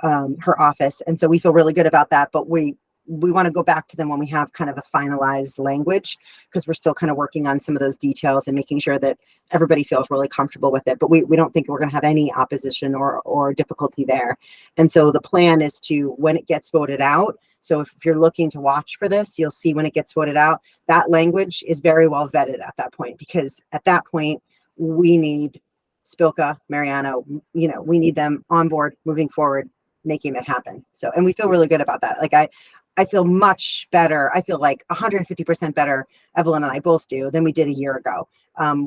her office. And so we feel really good about that, but we want to go back to them when we have kind of a finalized language, because we're still kind of working on some of those details and making sure that everybody feels really comfortable with it. But we don't think we're going to have any opposition or difficulty there. And so the plan is to, when it gets voted out, so if you're looking to watch for this, you'll see when it gets voted out, that language is very well vetted at that point, because at that point, we need Spilka, Mariano, we need them on board moving forward, making it happen. So, and we feel really good about that. Like I feel much better. I feel like 150% better, Evelyn and I both do, than we did a year ago.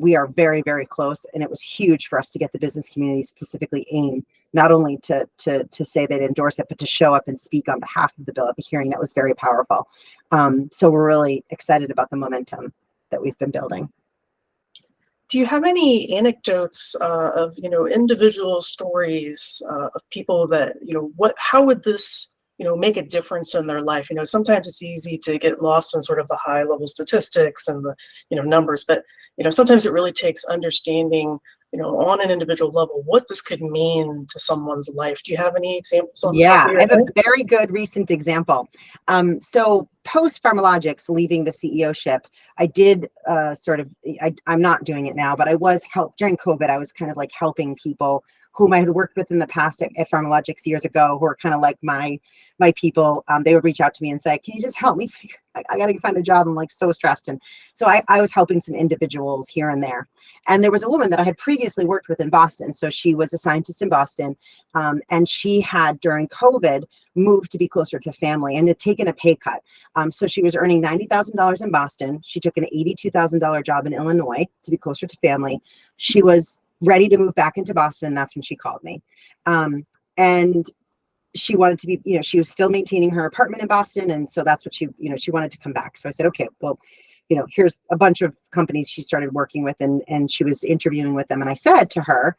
We are very, very close, and it was huge for us to get the business community, specifically AIM, not only to say they'd endorse it, but to show up and speak on behalf of the bill at the hearing. That was very powerful. So we're really excited about the momentum that we've been building. Do you have any anecdotes of, individual stories of people that, how would this, make a difference in their life? Sometimes it's easy to get lost in sort of the high level statistics and the, numbers, but, sometimes it really takes understanding, on an individual level, what this could mean to someone's life. Do you have any examples? Yeah, I have a very good recent example. So post Pharmalogics leaving the CEO-ship, I did I'm not doing it now, but I was during COVID. I was kind of like helping people whom I had worked with in the past at Pharmalogics years ago, who are kind of like my people. They would reach out to me and say, "Can you just help me? I got to find a job. I'm like so stressed." And so I was helping some individuals here and there. And there was a woman that I had previously worked with in Boston. So she was a scientist in Boston, and she had during COVID moved to be closer to family and had taken a pay cut. So she was earning $90,000 in Boston. She took an $82,000 job in Illinois to be closer to family. She was ready to move back into Boston, and that's when she called me. And she wanted to be, she was still maintaining her apartment in Boston, and so that's what she wanted to come back. So I said, okay, well, here's a bunch of companies she started working with, and she was interviewing with them. And I said to her,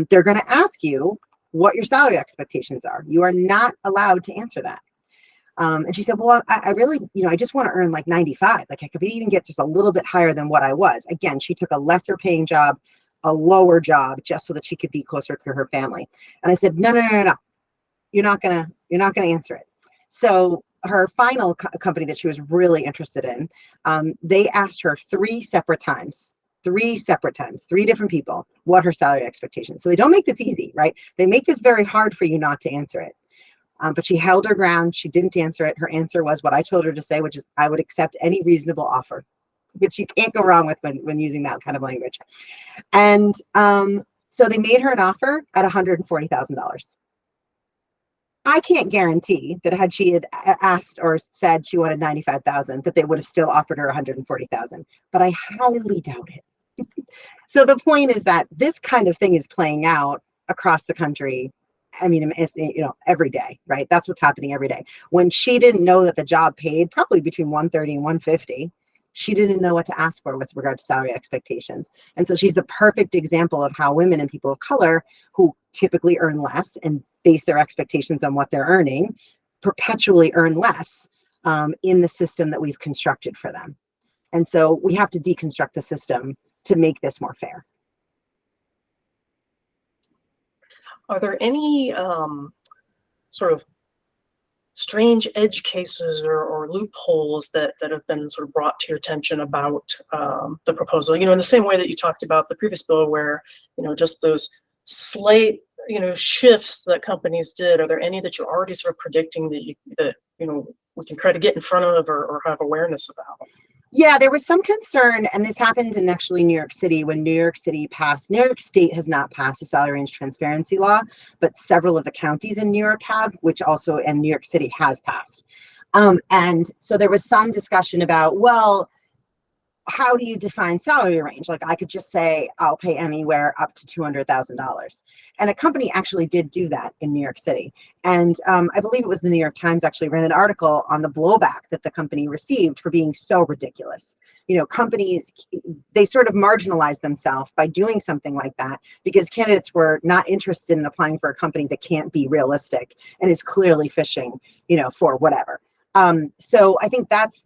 they're going to ask you what your salary expectations are. You are not allowed to answer that. And she said, well, I really, I just want to earn like 95. Like I could even get just a little bit higher than what I was. Again, she took a lesser paying job, a lower job, just so that she could be closer to her family. And I said, no. You're not gonna answer it. So her final company that she was really interested in, they asked her three different people, what her salary expectations. So they don't make this easy, right? They make this very hard for you not to answer it. But she held her ground. She didn't answer it. Her answer was what I told her to say, which is, I would accept any reasonable offer, which you can't go wrong with when using that kind of language. And so they made her an offer at $140,000. I can't guarantee that had she had asked or said she wanted 95,000, that they would have still offered her 140,000, but I highly doubt it. So the point is that this kind of thing is playing out across the country. I mean, it's, every day, right? That's what's happening every day. When she didn't know that the job paid probably between 130 and 150, she didn't know what to ask for with regard to salary expectations. And so she's the perfect example of how women and people of color who typically earn less and base their expectations on what they're earning perpetually earn less in the system that we've constructed for them. And so we have to deconstruct the system to make this more fair. Are there any sort of strange edge cases or loopholes that have been sort of brought to your attention about the proposal? In the same way that you talked about the previous bill, where just those slight shifts that companies did. Are there any that you're already sort of predicting that we can try to get in front of or have awareness about? Yeah, there was some concern, and this happened in actually New York City when New York State has not passed a salary range transparency law, but several of the counties in New York have, and New York City has passed. And so there was some discussion about, well, how do you define salary range? Like I could just say, I'll pay anywhere up to $200,000. And a company actually did do that in New York City. And I believe it was the New York Times actually ran an article on the blowback that the company received for being so ridiculous. Companies, they sort of marginalized themselves by doing something like that because candidates were not interested in applying for a company that can't be realistic and is clearly fishing, for whatever. So I think that's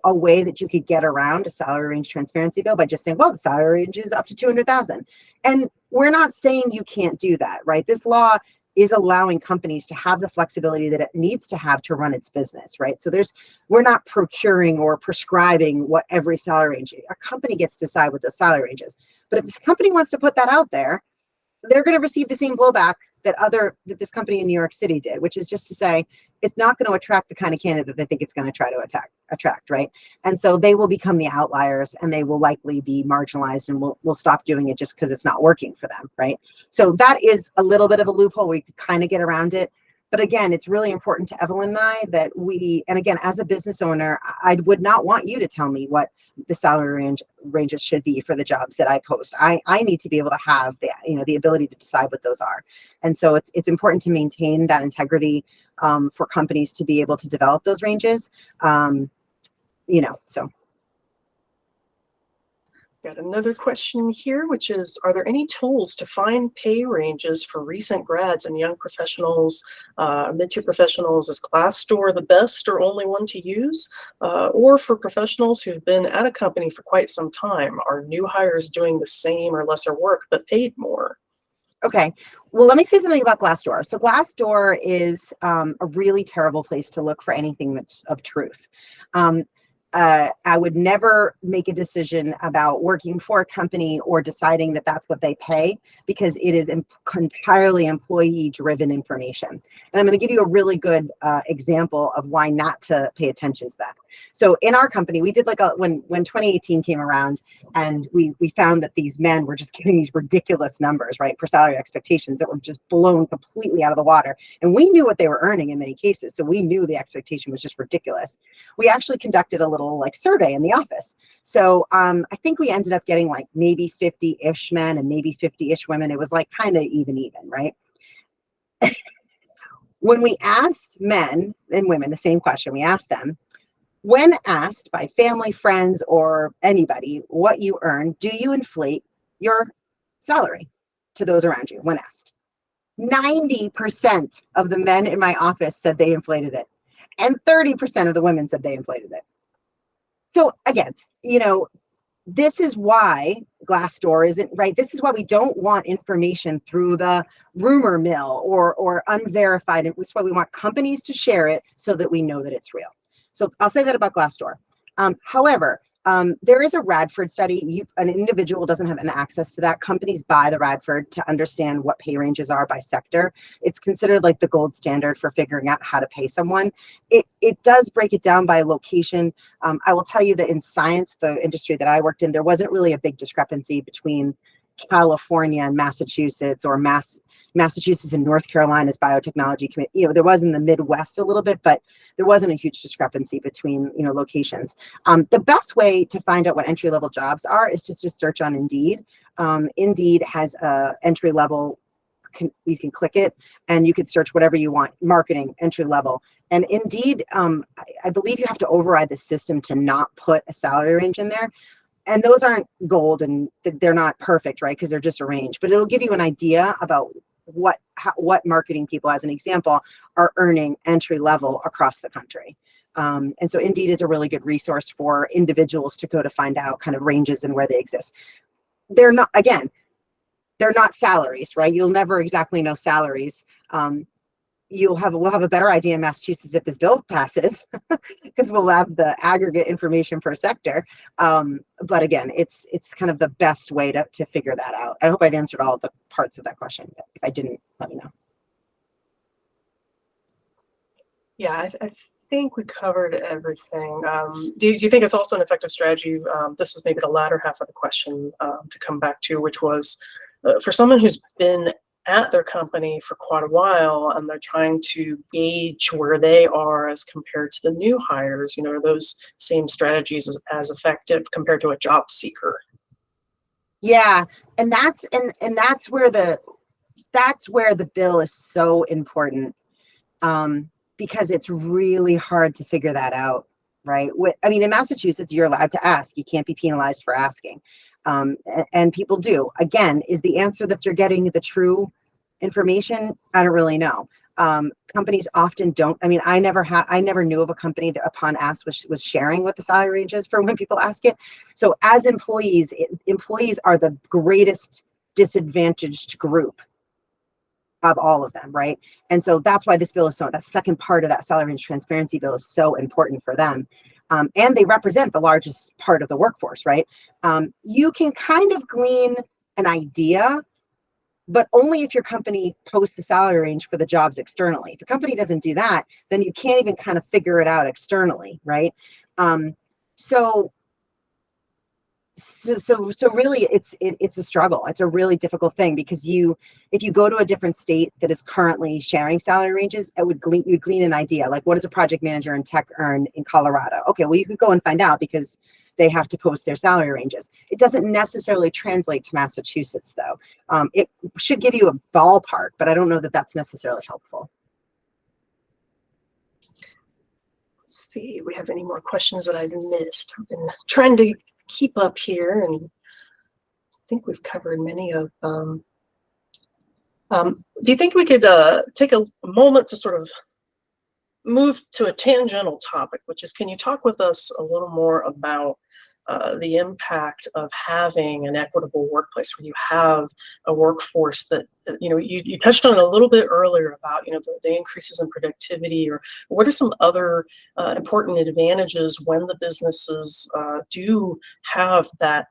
a way that you could get around a salary range transparency bill by just saying, well, the salary range is up to 200,000. And we're not saying you can't do that, right? This law is allowing companies to have the flexibility that it needs to have to run its business, right? So we're not procuring or prescribing what every salary range is. A company gets to decide what the salary range is. But if the company wants to put that out there, they're going to receive the same blowback that this company in New York City did, which is just to say it's not going to attract the kind of candidate that they think it's going to try to attract, right? And so they will become the outliers, and they will likely be marginalized, and we'll stop doing it just because it's not working for them, right? So that is a little bit of a loophole where you could kind of get around it. But again, it's really important to Evelyn and I that and again, as a business owner, I would not want you to tell me what the salary ranges should be for the jobs that I post. I need to be able to have the ability to decide what those are. And so it's important to maintain that integrity for companies to be able to develop those ranges. So. Got another question here, which is, are there any tools to find pay ranges for recent grads and young professionals, mid-tier professionals? Is Glassdoor the best or only one to use? Or for professionals who've been at a company for quite some time, are new hires doing the same or lesser work but paid more? Okay, well, let me say something about Glassdoor. So Glassdoor is a really terrible place to look for anything that's of truth. I would never make a decision about working for a company or deciding that that's what they pay, because it is entirely employee-driven information. And I'm going to give you a really good example of why not to pay attention to that. So in our company, we did when 2018 came around, and we found that these men were just getting these ridiculous numbers, right, for salary expectations that were just blown completely out of the water. And we knew what they were earning in many cases, so we knew the expectation was just ridiculous. We actually conducted a little survey in the office. So I think we ended up getting maybe 50-ish men and maybe 50-ish women. It was kind of even, right? When we asked men and women the same question, we asked them, when asked by family, friends, or anybody what you earn, do you inflate your salary to those around you? When asked, 90% of the men in my office said they inflated it, and 30% of the women said they inflated it. So again, this is why Glassdoor isn't right. This is why we don't want information through the rumor mill or unverified. It's why we want companies to share it so that we know that it's real. So I'll say that about Glassdoor. However, there is a Radford study. An individual doesn't have an access to that. Companies buy the Radford to understand what pay ranges are by sector. It's considered the gold standard for figuring out how to pay someone. It does break it down by location. I will tell you that in science, the industry that I worked in, there wasn't really a big discrepancy between California and Massachusetts, or Massachusetts and North Carolina's biotechnology committee. There was in the Midwest a little bit, but there wasn't a huge discrepancy between locations. The best way to find out what entry-level jobs are is to just search on Indeed. Indeed has a entry-level. You can click it and you can search whatever you want, marketing, entry level. And Indeed, I believe you have to override the system to not put a salary range in there. And those aren't gold, and they're not perfect, right? Because they're just arranged, but it'll give you an idea about what marketing people, as an example, are earning entry level across the country. And so Indeed is a really good resource for individuals to go to find out kind of ranges and where they exist. They're not salaries, right? You'll never exactly know salaries. We'll have a better idea in Massachusetts if this bill passes, because we'll have the aggregate information per sector. But again, it's kind of the best way to figure that out. I hope I've answered all the parts of that question. But if I didn't, let me know. Yeah, I think we covered everything. Do you think it's also an effective strategy? This is maybe the latter half of the question to come back to, which was for someone who's been at their company for quite a while and they're trying to gauge where they are as compared to the new hires, are those same strategies as effective compared to a job seeker? Yeah, and that's where the bill is so important, because it's really hard to figure that out, right? In Massachusetts, you're allowed to ask. You can't be penalized for asking. And people do. Again, is the answer that you're getting the true information? I don't really know. Companies often don't. I never knew of a company that upon ask was sharing what the salary range is for when people ask it. So as employees are the greatest disadvantaged group of all of them, right? And so that's why this bill is that second part of that salary range transparency bill is so important for them. And they represent the largest part of the workforce, right? You can kind of glean an idea, but only if your company posts the salary range for the jobs externally. If your company doesn't do that, then you can't even kind of figure it out externally, right? So So really it's a struggle. It's a really difficult thing because if you go to a different state that is currently sharing salary ranges, you'd glean an idea, like, what does a project manager in tech earn in Colorado? Okay, well, you could go and find out because they have to post their salary ranges. It doesn't necessarily translate to Massachusetts, though. It should give you a ballpark, but I don't know that that's necessarily helpful. Let's see, we have any more questions that I've missed? I've been trying to keep up here, and I think we've covered many of them. Do you think we could take a moment to sort of move to a tangential topic, which is, can you talk with us a little more about the impact of having an equitable workplace where you have a workforce that, you touched on a little bit earlier about, the increases in productivity, or what are some other important advantages when the businesses do have that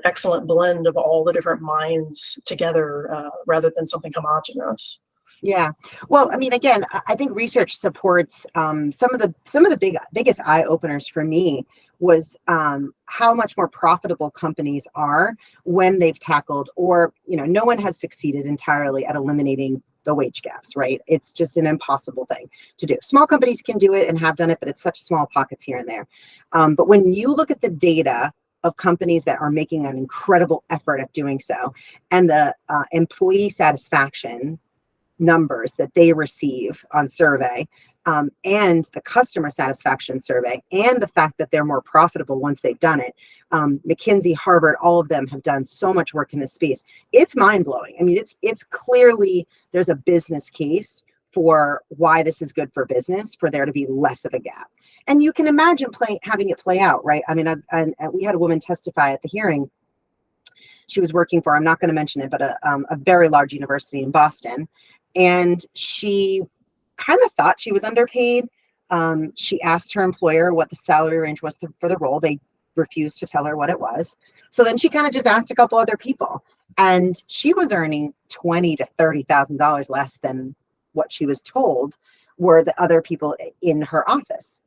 excellent blend of all the different minds together rather than something homogenous? Yeah. Well, I mean, again, I think research supports some of the biggest eye openers for me was how much more profitable companies are when they've tackled, or, no one has succeeded entirely at eliminating the wage gaps, right? It's just an impossible thing to do. Small companies can do it and have done it, but it's such small pockets here and there. But when you look at the data of companies that are making an incredible effort at doing so, and the employee satisfaction numbers that they receive on survey, and the customer satisfaction survey, and the fact that they're more profitable once they've done it. McKinsey, Harvard, all of them have done so much work in this space. It's mind-blowing. I mean, it's clearly there's a business case for why this is good for business, for there to be less of a gap. And you can imagine having it play out, right? I mean, we had a woman testify at the hearing. She was working for, I'm not going to mention it, but a very large university in Boston. And she kind of thought she was underpaid. She asked her employer what the salary range was for the role. They refused to tell her what it was. So then she kind of just asked a couple other people, and she was earning $20,000 to $30,000 less than what she was told were the other people in her office.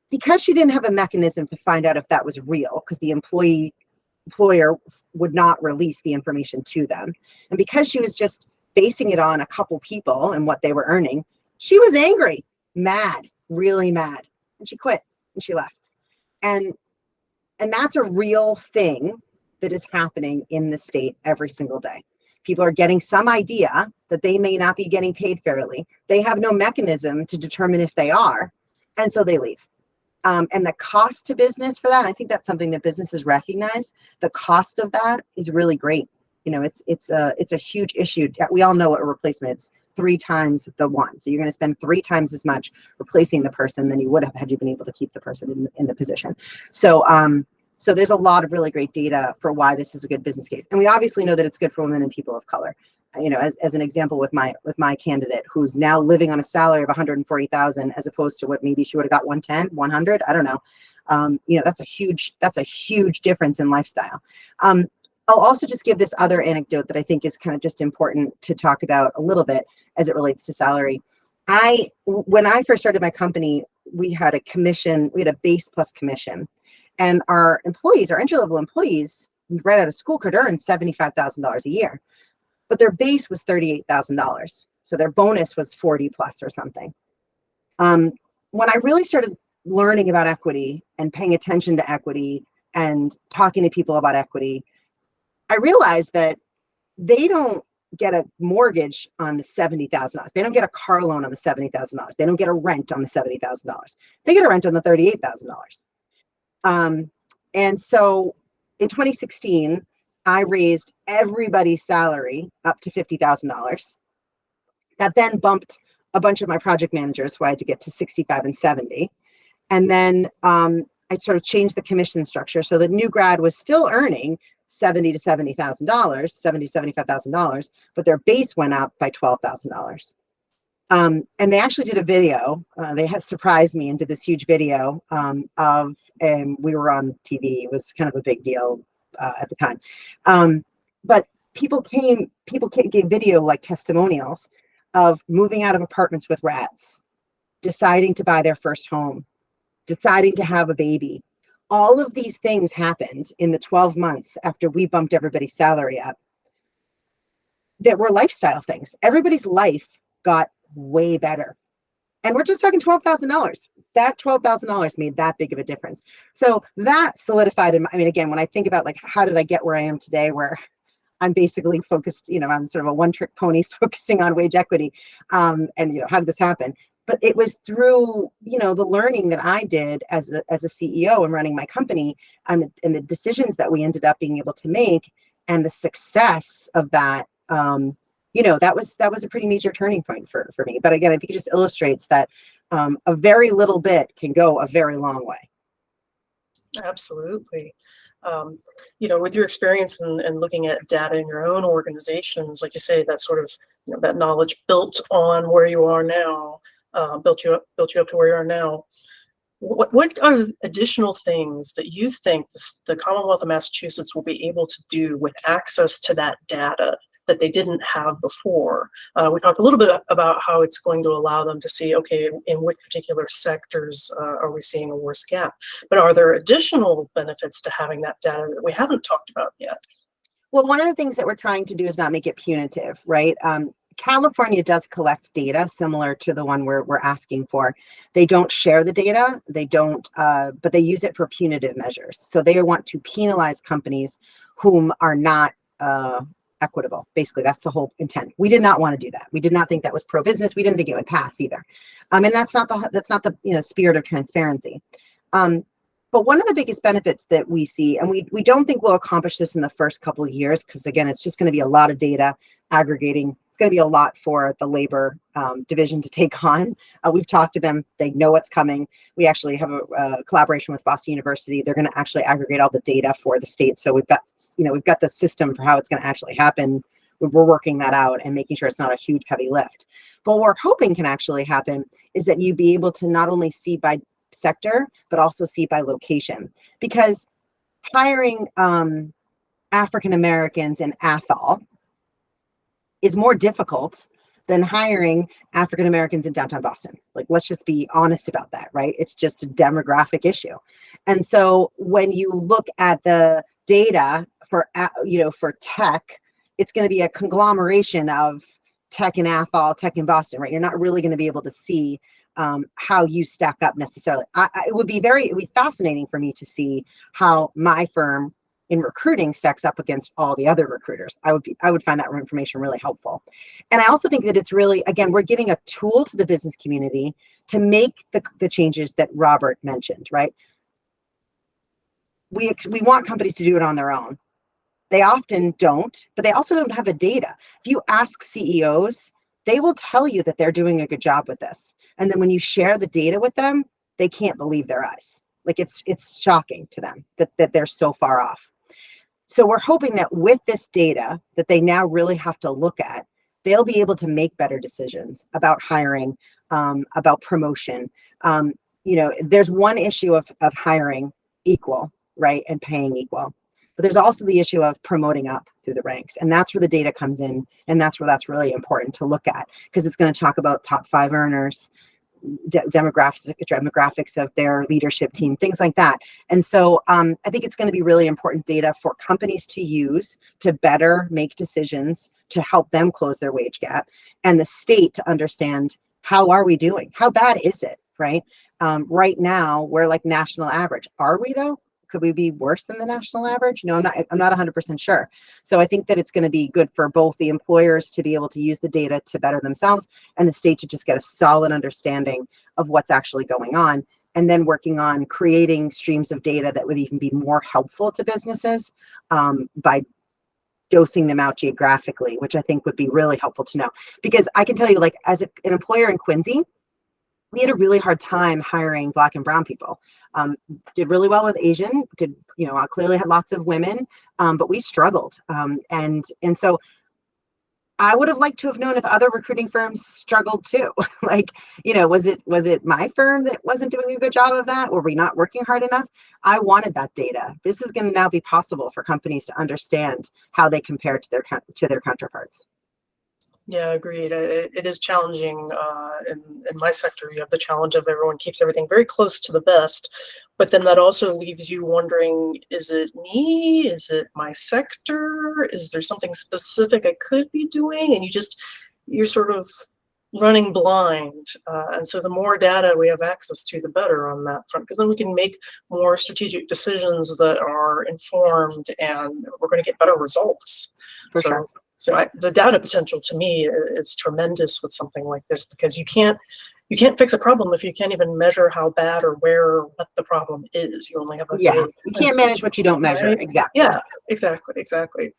Because she didn't have a mechanism to find out if that was real, because the employer would not release the information to them, and because she was just basing it on a couple people and what they were earning, she was angry, mad, really mad, and she quit and she left. And that's a real thing that is happening in the state every single day. People are getting some idea that they may not be getting paid fairly. They have no mechanism to determine if they are, and so they leave. And the cost to business for that, I think that's something that businesses recognize. The cost of that is really great. It's a huge issue. We all know what a replacement is. 3 times the one. So you're going to spend 3 times as much replacing the person than you would have had you been able to keep the person in the position. So so there's a lot of really great data for why this is a good business case. And we obviously know that it's good for women and people of color. As an example with my candidate, who's now living on a salary of $140,000 as opposed to what maybe she would have got 110, 100, I don't know. That's a huge difference in lifestyle. I'll also just give this other anecdote that I think is kind of just important to talk about a little bit as it relates to salary. When I first started my company, we had a base plus commission, and our entry-level employees right out of school could earn $75,000 a year, but their base was $38,000. So their bonus was 40 plus or something. When I really started learning about equity and paying attention to equity and talking to people about equity, I realized that they don't get a mortgage on the $70,000. They don't get a car loan on the $70,000. They don't get a rent on the $70,000. They get a rent on the $38,000. And so in 2016, I raised everybody's salary up to $50,000. That then bumped a bunch of my project managers, who I had to get to 65 and 70. And then I sort of changed the commission structure so that new grad was still earning $70,000 to $75,000, but their base went up by $12,000. And they actually did a video. They had surprised me and did this huge video and we were on TV. It was kind of a big deal at the time. But people gave video like testimonials of moving out of apartments with rats, deciding to buy their first home, deciding to have a baby, all of these things happened in the 12 months after we bumped everybody's salary up that were lifestyle things. Everybody's life got way better. And we're just talking $12,000. That $12,000 made that big of a difference. So that solidified I mean, again, when I think about like, how did I get where I am today, where I'm basically focused, I'm sort of a one-trick pony focusing on wage equity. And, how did this happen? But it was through, the learning that I did as a CEO and running my company, and the decisions that we ended up being able to make, and the success of that. That was a pretty major turning point for me. But again, I think it just illustrates that a very little bit can go a very long way. Absolutely. With your experience and looking at data in your own organizations, like you say, that sort of, that knowledge built on where you are now, built you up to where you are now. What are additional things that you think the Commonwealth of Massachusetts will be able to do with access to that data that they didn't have before? We talked a little bit about how it's going to allow them to see, okay, in which particular sectors are we seeing a worse gap? But are there additional benefits to having that data that we haven't talked about yet? Well, one of the things that we're trying to do is not make it punitive, right? California does collect data similar to the one we're asking for. They don't share the data, but they use it for punitive measures. So they want to penalize companies whom are not equitable. Basically, that's the whole intent. We did not want to do that. We did not think that was pro-business. We didn't think it would pass either. And that's not the spirit of transparency. But one of the biggest benefits that we see, and we don't think we'll accomplish this in the first couple of years, because again, it's just going to be a lot of data aggregating. It's going to be a lot for the labor division to take on. We've talked to them. They know what's coming. We actually have a collaboration with Boston University. They're going to actually aggregate all the data for the state. So we've got the system for how it's going to actually happen. We're working that out and making sure it's not a huge, heavy lift. But what we're hoping can actually happen is that you'd be able to not only see by sector, but also see by location, because hiring African Americans in Athol is more difficult than hiring African Americans in downtown Boston. Like, let's just be honest about that, right? It's just a demographic issue. And so when you look at the data for tech, it's going to be a conglomeration of tech in Athol, tech in Boston, right? You're not really going to be able to see how you stack up necessarily. It would be fascinating for me to see how my firm in recruiting stacks up against all the other recruiters. I would find that information really helpful. And I also think that it's really, again, we're giving a tool to the business community to make the changes that Robert mentioned, right? We want companies to do it on their own. They often don't, but they also don't have the data. If you ask CEOs, they will tell you that they're doing a good job with this. And then when you share the data with them, they can't believe their eyes. Like, it's shocking to them that they're so far off. So we're hoping that with this data that they now really have to look at, they'll be able to make better decisions about hiring, about promotion. There's one issue of hiring equal, right, and paying equal. But there's also the issue of promoting up through the ranks. And that's where the data comes in. And that's where that's really important to look at, because it's going to talk about top 5 earners, demographics of their leadership team, things like that. And so I think it's going to be really important data for companies to use to better make decisions to help them close their wage gap, and the state to understand, how are we doing? How bad is it, right? Right now, we're like national average. Are we though? Could we be worse than the national average? No, I'm not 100% sure. So I think that it's going to be good for both the employers to be able to use the data to better themselves, and the state to just get a solid understanding of what's actually going on, and then working on creating streams of data that would even be more helpful to businesses by dosing them out geographically, which I think would be really helpful to know. Because I can tell you, like, as an employer in Quincy, we had a really hard time hiring Black and brown people. Did really well with Asian, clearly had lots of women, but we struggled. And so I would have liked to have known if other recruiting firms struggled too. Was it my firm that wasn't doing a good job of that? Were we not working hard enough? I wanted that data. This is going to now be possible for companies to understand how they compare to their counterparts. Yeah, agreed. It is challenging in my sector. You have the challenge of everyone keeps everything very close to the best, but then that also leaves you wondering, is it me? Is it my sector? Is there something specific I could be doing? And you're sort of running blind. And so the more data we have access to, the better on that front, because then we can make more strategic decisions that are informed and we're going to get better results. For sure. So the data potential to me is tremendous with something like this, because you can't fix a problem if you can't even measure how bad or where or what the problem is. You only have a Yeah, you can't manage what you don't measure. Right? Exactly. Yeah, exactly.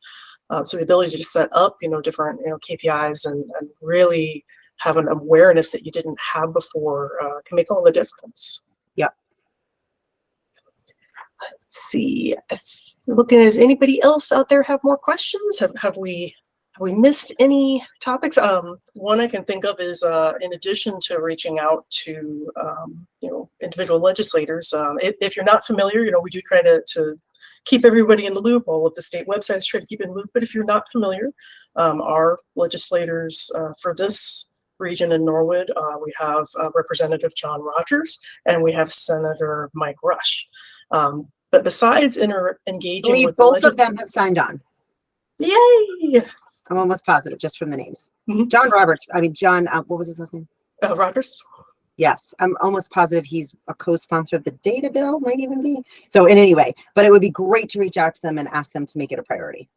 So the ability to set up, different, KPIs and really have an awareness that you didn't have before can make all the difference. Yep. Let's see. Looking, does anybody else out there have more questions? Have we missed any topics? One I can think of is in addition to reaching out to individual legislators. If you're not familiar, we do try to keep everybody in the loop. All of the state websites try to keep in the loop. But if you're not familiar, our legislators for this region in Norwood, we have Representative John Rogers and we have Senator Mike Rush. But besides engaging with both of them have signed on. Yay! I'm almost positive just from the names. Mm-hmm. John, what was his last name? Rogers. Yes, I'm almost positive he's a co-sponsor of the data bill, might even be. So in any way, but it would be great to reach out to them and ask them to make it a priority.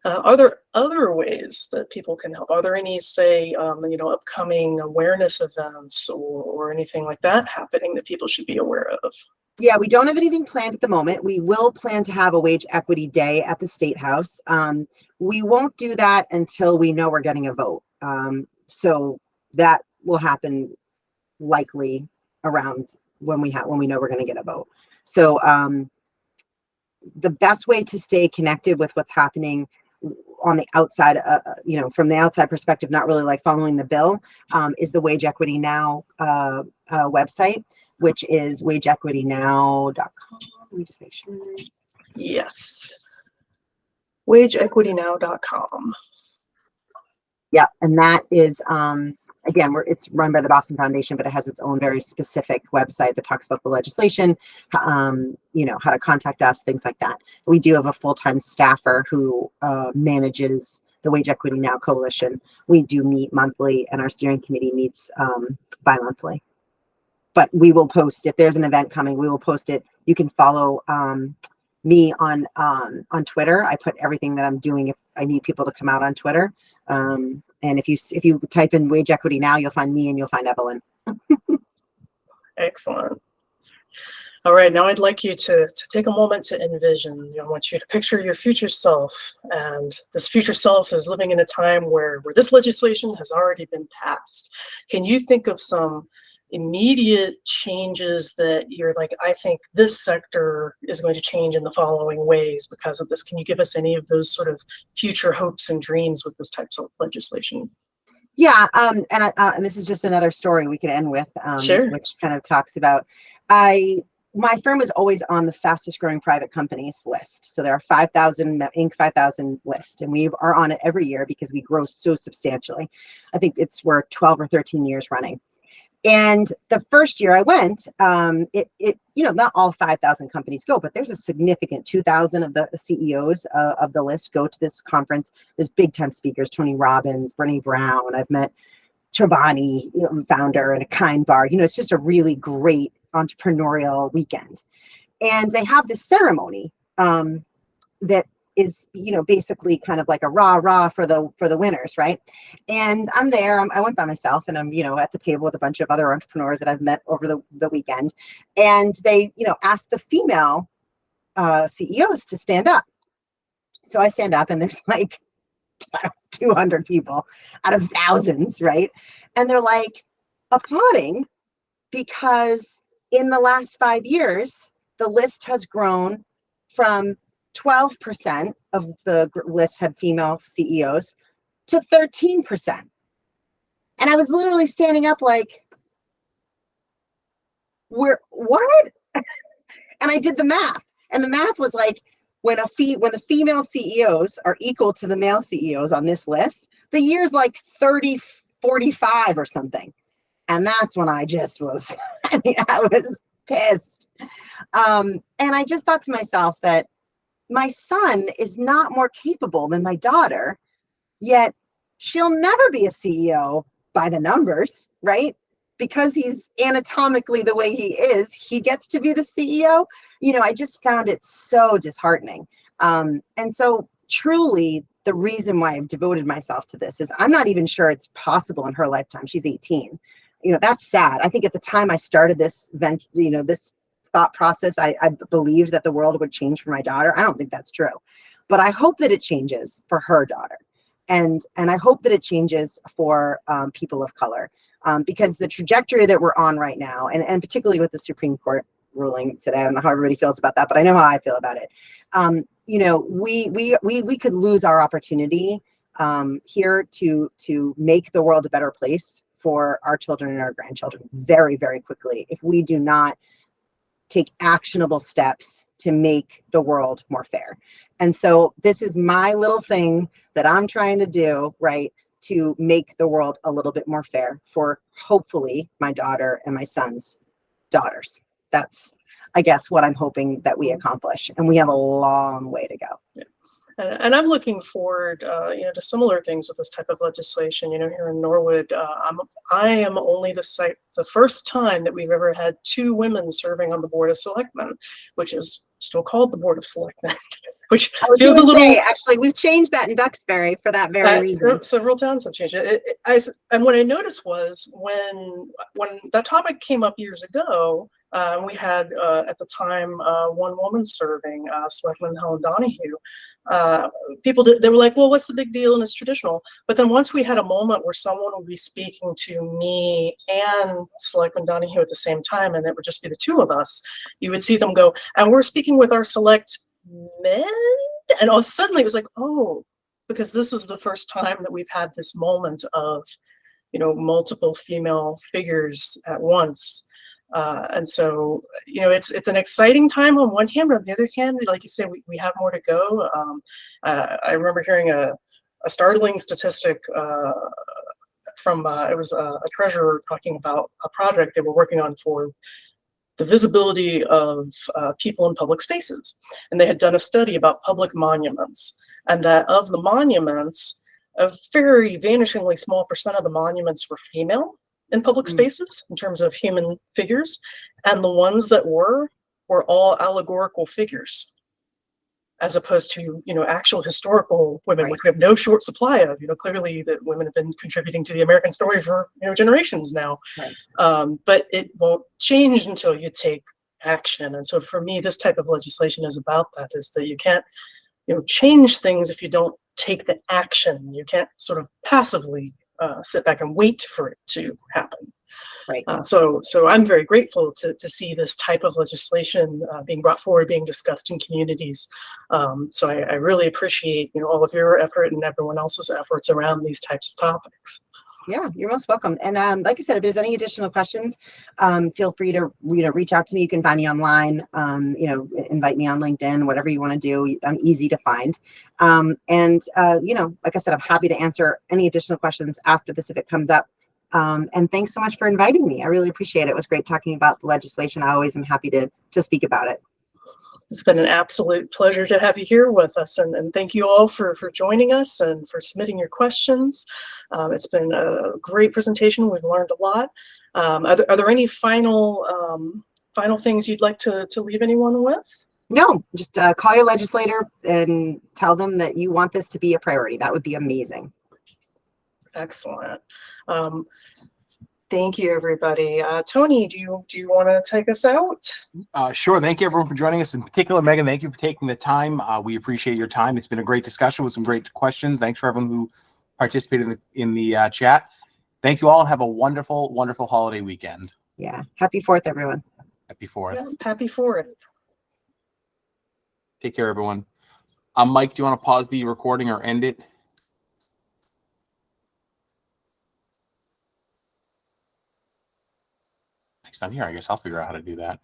Are there other ways that people can help? Are there any, say, upcoming awareness events or anything like that happening that people should be aware of? Yeah, we don't have anything planned at the moment. We will plan to have a wage equity day at the State House. We won't do that until we know we're getting a vote. So that will happen likely around when we know we're going to get a vote. So the best way to stay connected with what's happening on the outside, from the outside perspective, not really like following the bill, is the Wage Equity Now website, which is wageequitynow.com. Let me just make sure. Yes. wageequitynow.com. Yeah, and that is again, it's run by the Boston Foundation, but it has its own very specific website that talks about the legislation, how to contact us, things like that. We do have a full-time staffer who manages the Wage Equity Now Coalition. We do meet monthly, and our steering committee meets bi-monthly. But we will post, if there's an event coming, we will post it. You can follow me on Twitter. I put everything that I'm doing if I need people to come out on Twitter. And if you type in Wage Equity Now, you'll find me and you'll find Evelyn. Excellent. All right, now I'd like you to take a moment to envision. I want you to picture your future self, and this future self is living in a time where this legislation has already been passed. Can you think of some immediate changes that you're like, I think this sector is going to change in the following ways because of this? Can you give us any of those sort of future hopes and dreams with this type of legislation? Yeah, and this is just another story we could end with, Sure. Which kind of talks about, my firm is always on the fastest growing private companies list. So there are 5,000 Inc. 5,000 list, and we are on it every year because we grow so substantially. I think we're 12 or 13 years running. And the first year I went, not all 5,000 companies go, but there's a significant 2,000 of the CEOs of the list go to this conference. There's big time speakers, Tony Robbins, Brene Brown. I've met Chobani, founder, and a Kind Bar. It's just a really great entrepreneurial weekend. And they have this ceremony that is, basically kind of like a rah for the winners, right? And I'm there. I went by myself, and I'm, at the table with a bunch of other entrepreneurs that I've met over the weekend. And they, asked the female CEOs to stand up. So I stand up, and there's like 200 people out of thousands, right? And they're like applauding because in the last 5 years, the list has grown from 12% of the list had female CEOs to 13%. And I was literally standing up like, what? And I did the math. And the math was like, when the female CEOs are equal to the male CEOs on this list, the year's like 30, 45 or something. And that's when I just was, I mean, I was pissed. And I just thought to myself that my son is not more capable than my daughter, yet she'll never be a CEO by the numbers, right? Because he's anatomically the way he is, he gets to be the CEO. You know, I just found it so disheartening. And so truly the reason why I've devoted myself to this is I'm not even sure it's possible in her lifetime. She's 18. You know, that's sad. I think at the time I started this event, you know, this thought process, I believed that the world would change for my daughter. I don't think that's true, but I hope that it changes for her daughter. And I hope that it changes for people of color, because the trajectory that we're on right now, and particularly with the Supreme Court ruling today, I don't know how everybody feels about that, but I know how I feel about it. You know, we could lose our opportunity here to make the world a better place for our children and our grandchildren very, very quickly if we do not take actionable steps to make the world more fair. And so this is my little thing that I'm trying to do, right, to make the world a little bit more fair for hopefully my daughter and my son's daughters. That's, I guess, what I'm hoping that we accomplish. And we have a long way to go. Yeah. And I'm looking forward, you know, to similar things with this type of legislation. You know, here in Norwood, I am only the first time that we've ever had 2 women serving on the Board of Selectmen, which is still called the Board of Selectmen. Which I was feels going a to little. say, actually, we've changed that in Duxbury for that very reason. Several towns have changed it. And what I noticed was when that topic came up years ago, we had at the time one woman serving, Selectman Helen Donahue. They were like, well, what's the big deal? And it's traditional. But then once we had a moment where someone would be speaking to me and Selectman Donahue at the same time, and it would just be the 2 of us, you would see them go, and we're speaking with our select men. And all suddenly it was like, oh, because this is the first time that we've had this moment of, you know, multiple female figures at once. And so, you know, it's an exciting time on one hand, but on the other hand, like you said, we have more to go. I remember hearing a startling statistic from, it was a treasurer talking about a project they were working on for the visibility of people in public spaces. And they had done a study about public monuments, and that of the monuments, a very vanishingly small percent of the monuments were female in public spaces in terms of human figures. And the ones that were all allegorical figures, as opposed to, you know, actual historical women, Right. which we have no short supply of. You know, clearly that women have been contributing to the American story for, you know, generations now. Right. But it won't change until you take action. And so for me, this type of legislation is about that, is that you can't, you know, change things if you don't take the action. You can't sort of passively sit back and wait for it to happen. Right. So I'm very grateful to see this type of legislation being brought forward, being discussed in communities. So I really appreciate, you know, all of your effort and everyone else's efforts around these types of topics. Yeah, you're most welcome. And like I said, if there's any additional questions, feel free to, you know, reach out to me. You can find me online, you know, invite me on LinkedIn, whatever you want to do. I'm easy to find. And you know, like I said, I'm happy to answer any additional questions after this if it comes up. And thanks so much for inviting me. I really appreciate it. It was great talking about the legislation. I always am happy to speak about it. It's been an absolute pleasure to have you here with us, and thank you all for joining us and for submitting your questions. It's been a great presentation. We've learned a lot. Are there any final things you'd like to leave anyone with? No, just call your legislator and tell them that you want this to be a priority. That would be amazing. Excellent. Thank you, everybody. Tony, do you want to take us out? Sure. Thank you, everyone, for joining us. In particular, Megan, thank you for taking the time. We appreciate your time. It's been a great discussion with some great questions. Thanks for everyone who participated in the chat. Thank you all. Have a wonderful, wonderful holiday weekend. Yeah. Happy 4th, everyone. Happy 4th. Yeah, happy 4th. Take care, everyone. Mike, do you want to pause the recording or end it? Next time here, I guess I'll figure out how to do that.